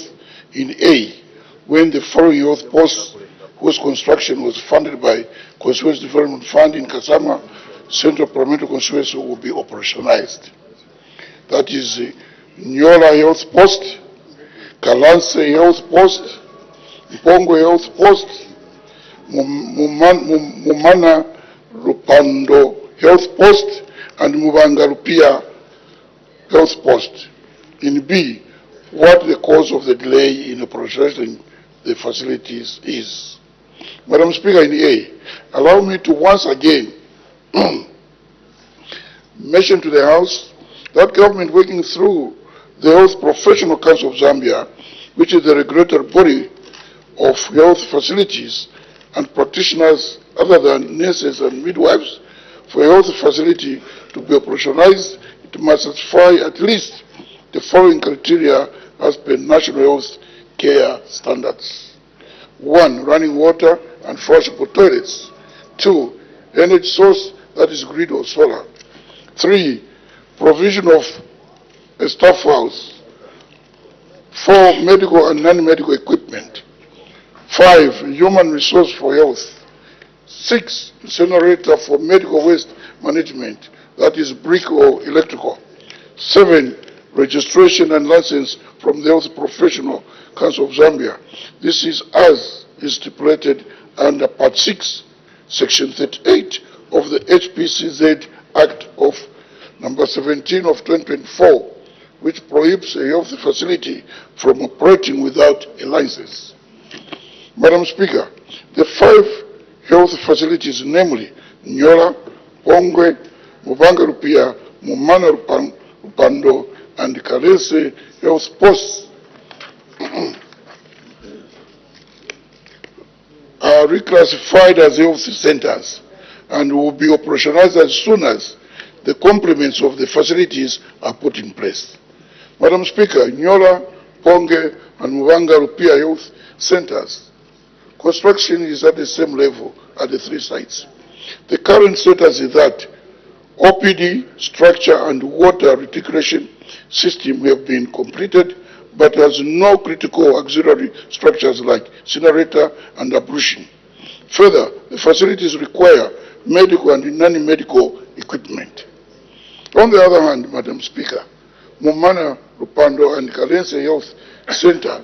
in A, when the following health posts whose construction was funded by Constituency Development Fund in Kasama Central Parliamentary Constituency will be operationalized. That is Nyola Health Post, Kalanse Health Post, Mpongo Health Post, Mumana Rupando Health Post, and Mubanga Rupia Health Post. In B, what the cause of the delay in operationalizing the facilities is. Madam Speaker, in A, allow me to once again mention to the House that government working through the Health Professional Council of Zambia, which is the regulatory body of health facilities and practitioners other than nurses and midwives, for a health facility to be operationalized, it must satisfy at least the following criteria as per national health care standards. 1, running water and flushable toilets. 2, energy source that is grid or solar. 3, provision of a staff house. 4, medical and non-medical equipment. 5, human resource for health. 6, incinerator for medical waste management, that is brick or electrical. 7, registration and license from the Health Professional Council of Zambia. This is as is stipulated under Part 6, Section 38 of the HPCZ Act of number 17 of 2024, which prohibits a health facility from operating without a license. Madam Speaker, the 5 health facilities, namely Nyola, Pongwe, Mubanga Rupia, Mumana Rupando, and Kalese health posts are reclassified as health centers and will be operationalized as soon as the complements of the facilities are put in place. Madam Speaker, Nyola, Ponge, and Muvanga Rupia Youth Centers, construction is at the same level at the 3 sites. The current status is that OPD, structure, and water reticulation system have been completed, but has no critical auxiliary structures like incinerator and ablution. Further, the facilities require medical and non-medical equipment. On the other hand, Madam Speaker, Mumana, Rupando, and Kalense Health Center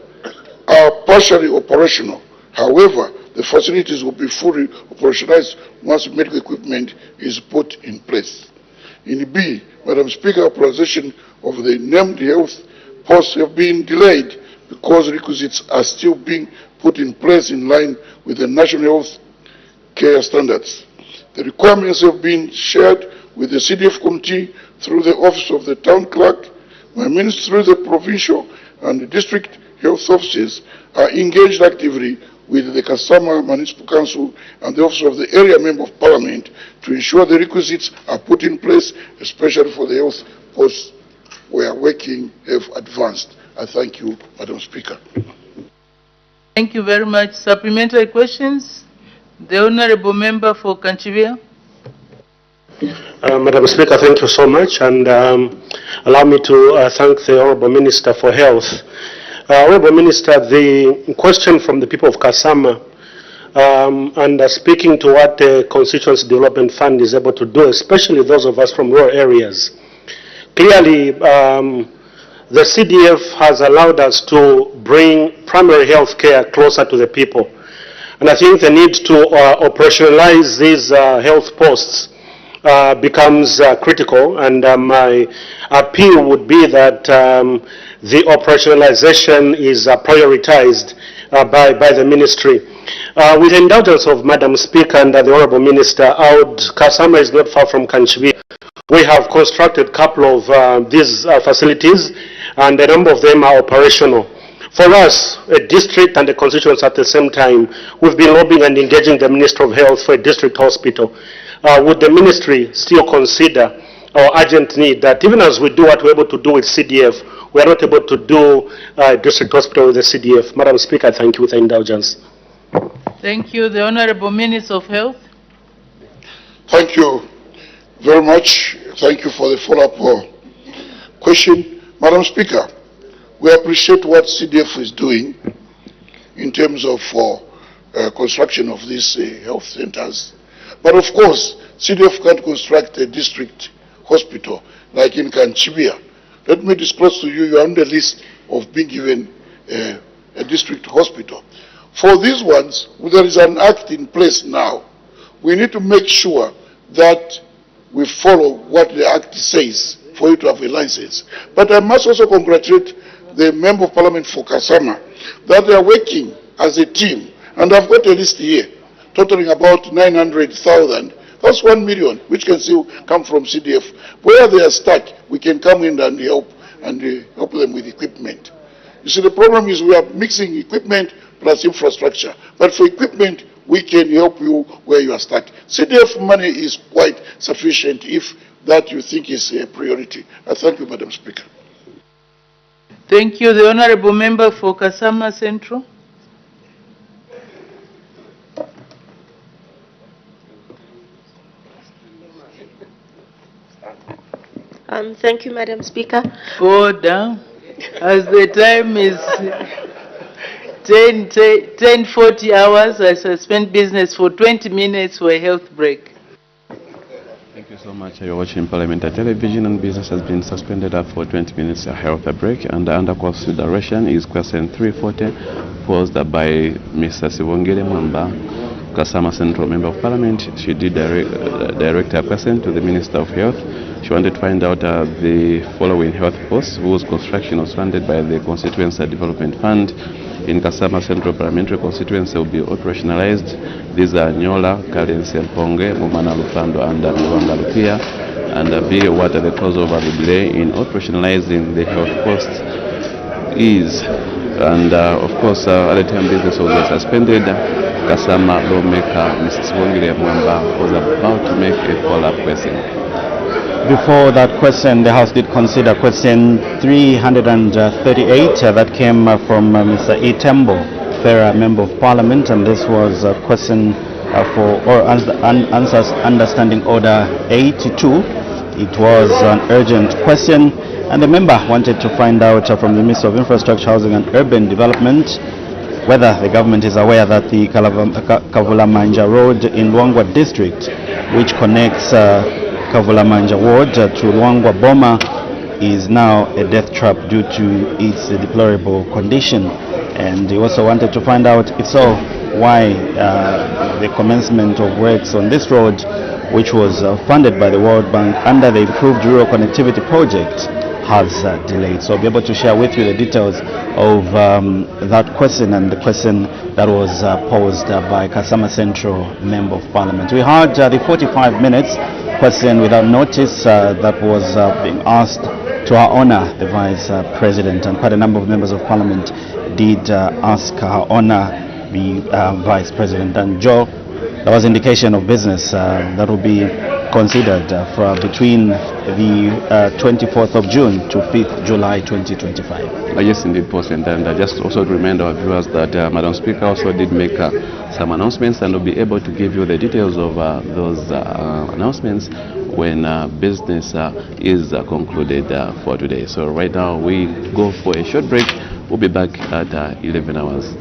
are partially operational. However, the facilities will be fully operationalized once medical equipment is put in place. In B, Madam Speaker, authorization of the named health posts have been delayed because requisites are still being put in place in line with the national health care standards. The requirements have been shared with the CDF committee through the office of the town clerk. My ministry through the provincial and the district health offices are engaged actively with the Kasama Municipal Council and the office of the area member of parliament to ensure the requisites are put in place, especially for the health posts where working have advanced. I thank you, Madam Speaker. Thank you very much. Supplementary questions? The Honorable Member for Kanchivia. Madam Speaker, thank you so much, and allow me to thank the Honorable Minister for Health. Honorable Minister, the question from the people of Kasama, and speaking to what the Constituency Development Fund is able to do, especially those of us from rural areas, clearly the CDF has allowed us to bring primary health care closer to the people. And I think the need to operationalize these health posts becomes critical, and my appeal would be that the operationalization is prioritized by the ministry. With the indulgence of Madam Speaker and the Honorable Minister, Kasama is not far from Kanchivi. We have constructed a couple of these facilities, and a number of them are operational. For us, a district and a constituency at the same time, we've been lobbying and engaging the Minister of Health for a district hospital. Would the ministry still consider our urgent need that even as we do what we're able to do with CDF, we are not able to do district hospital with the CDF? Madam Speaker, thank you with the indulgence. Thank you. The Honorable Minister of Health. Thank you very much. Thank you for the follow-up question. Madam Speaker, we appreciate what CDF is doing in terms of construction of these health centers. But of course, CDF can't construct a district hospital like in Kanchibia. Let me disclose to you, you are on the list of being given a district hospital. For these ones, there is an act in place now. We need to make sure that we follow what the act says for you to have a license. But I must also congratulate the Member of Parliament for Kasama that they are working as a team. And I've got a list here totaling about 900,000. That's 1 million, which can still come from CDF. Where they are stuck, we can come in and help them with equipment. You see, the problem is we are mixing equipment plus infrastructure. But for equipment, we can help you where you are stuck. CDF money is quite sufficient if that you think is a priority. I thank you, Madam Speaker. Thank you. The Honorable Member for Kasama Central. Thank you, Madam Speaker. Order. As the time is 10:40 hours, I suspend business for 20 minutes for a health break. Thank you so much. You're watching Parliamentary Television, and business has been suspended for 20 minutes, a health break. And under consideration is question 340, posed by Mr. Sibongile Mwamba, Kasama Central Member of Parliament. She did direct her question to the Minister of Health. She wanted to find out the following health posts whose construction was funded by the Constituency Development Fund in Kasama Central Parliamentary Constituency will be operationalized. These are Nyola, Kalense, Ponge, Mumana Lupando, and Luanga Lupia. And B, what are the cause of the delay in operationalizing the health posts is And of course, at the time business was suspended, Kasama lawmaker Mrs. Wongire Mwamba was about to make a follow-up question. Before that question, the House did consider question 338 that came from Mr. Itembo, Farah, Member of Parliament, and this was a question for answers understanding order 82. It was an urgent question, and the member wanted to find out from the Minister of Infrastructure, Housing and Urban Development whether the government is aware that the Kavula Manja Road in Luangwa district, which connects Kavula Manja Ward to Luangwa Boma, is now a death trap due to its deplorable condition. And he also wanted to find out, if so, why the commencement of works on this road, which was funded by the World Bank under the Improved Rural Connectivity Project, has delayed. So I'll be able to share with you the details of that question and the question that was posed by Kasama Central Member of Parliament. We had the 45 minutes question without notice that was being asked to Her Honor the Vice President, and quite a number of members of Parliament did ask Her Honor the Vice President. And Joe, there was indication of business that will be considered between the 24th of June to 5th July 2025. Yes, indeed, President. And just also to remind our viewers that Madam Speaker also did make some announcements, and will be able to give you the details of those announcements when business is concluded for today. So right now we go for a short break. We'll be back at 11 hours.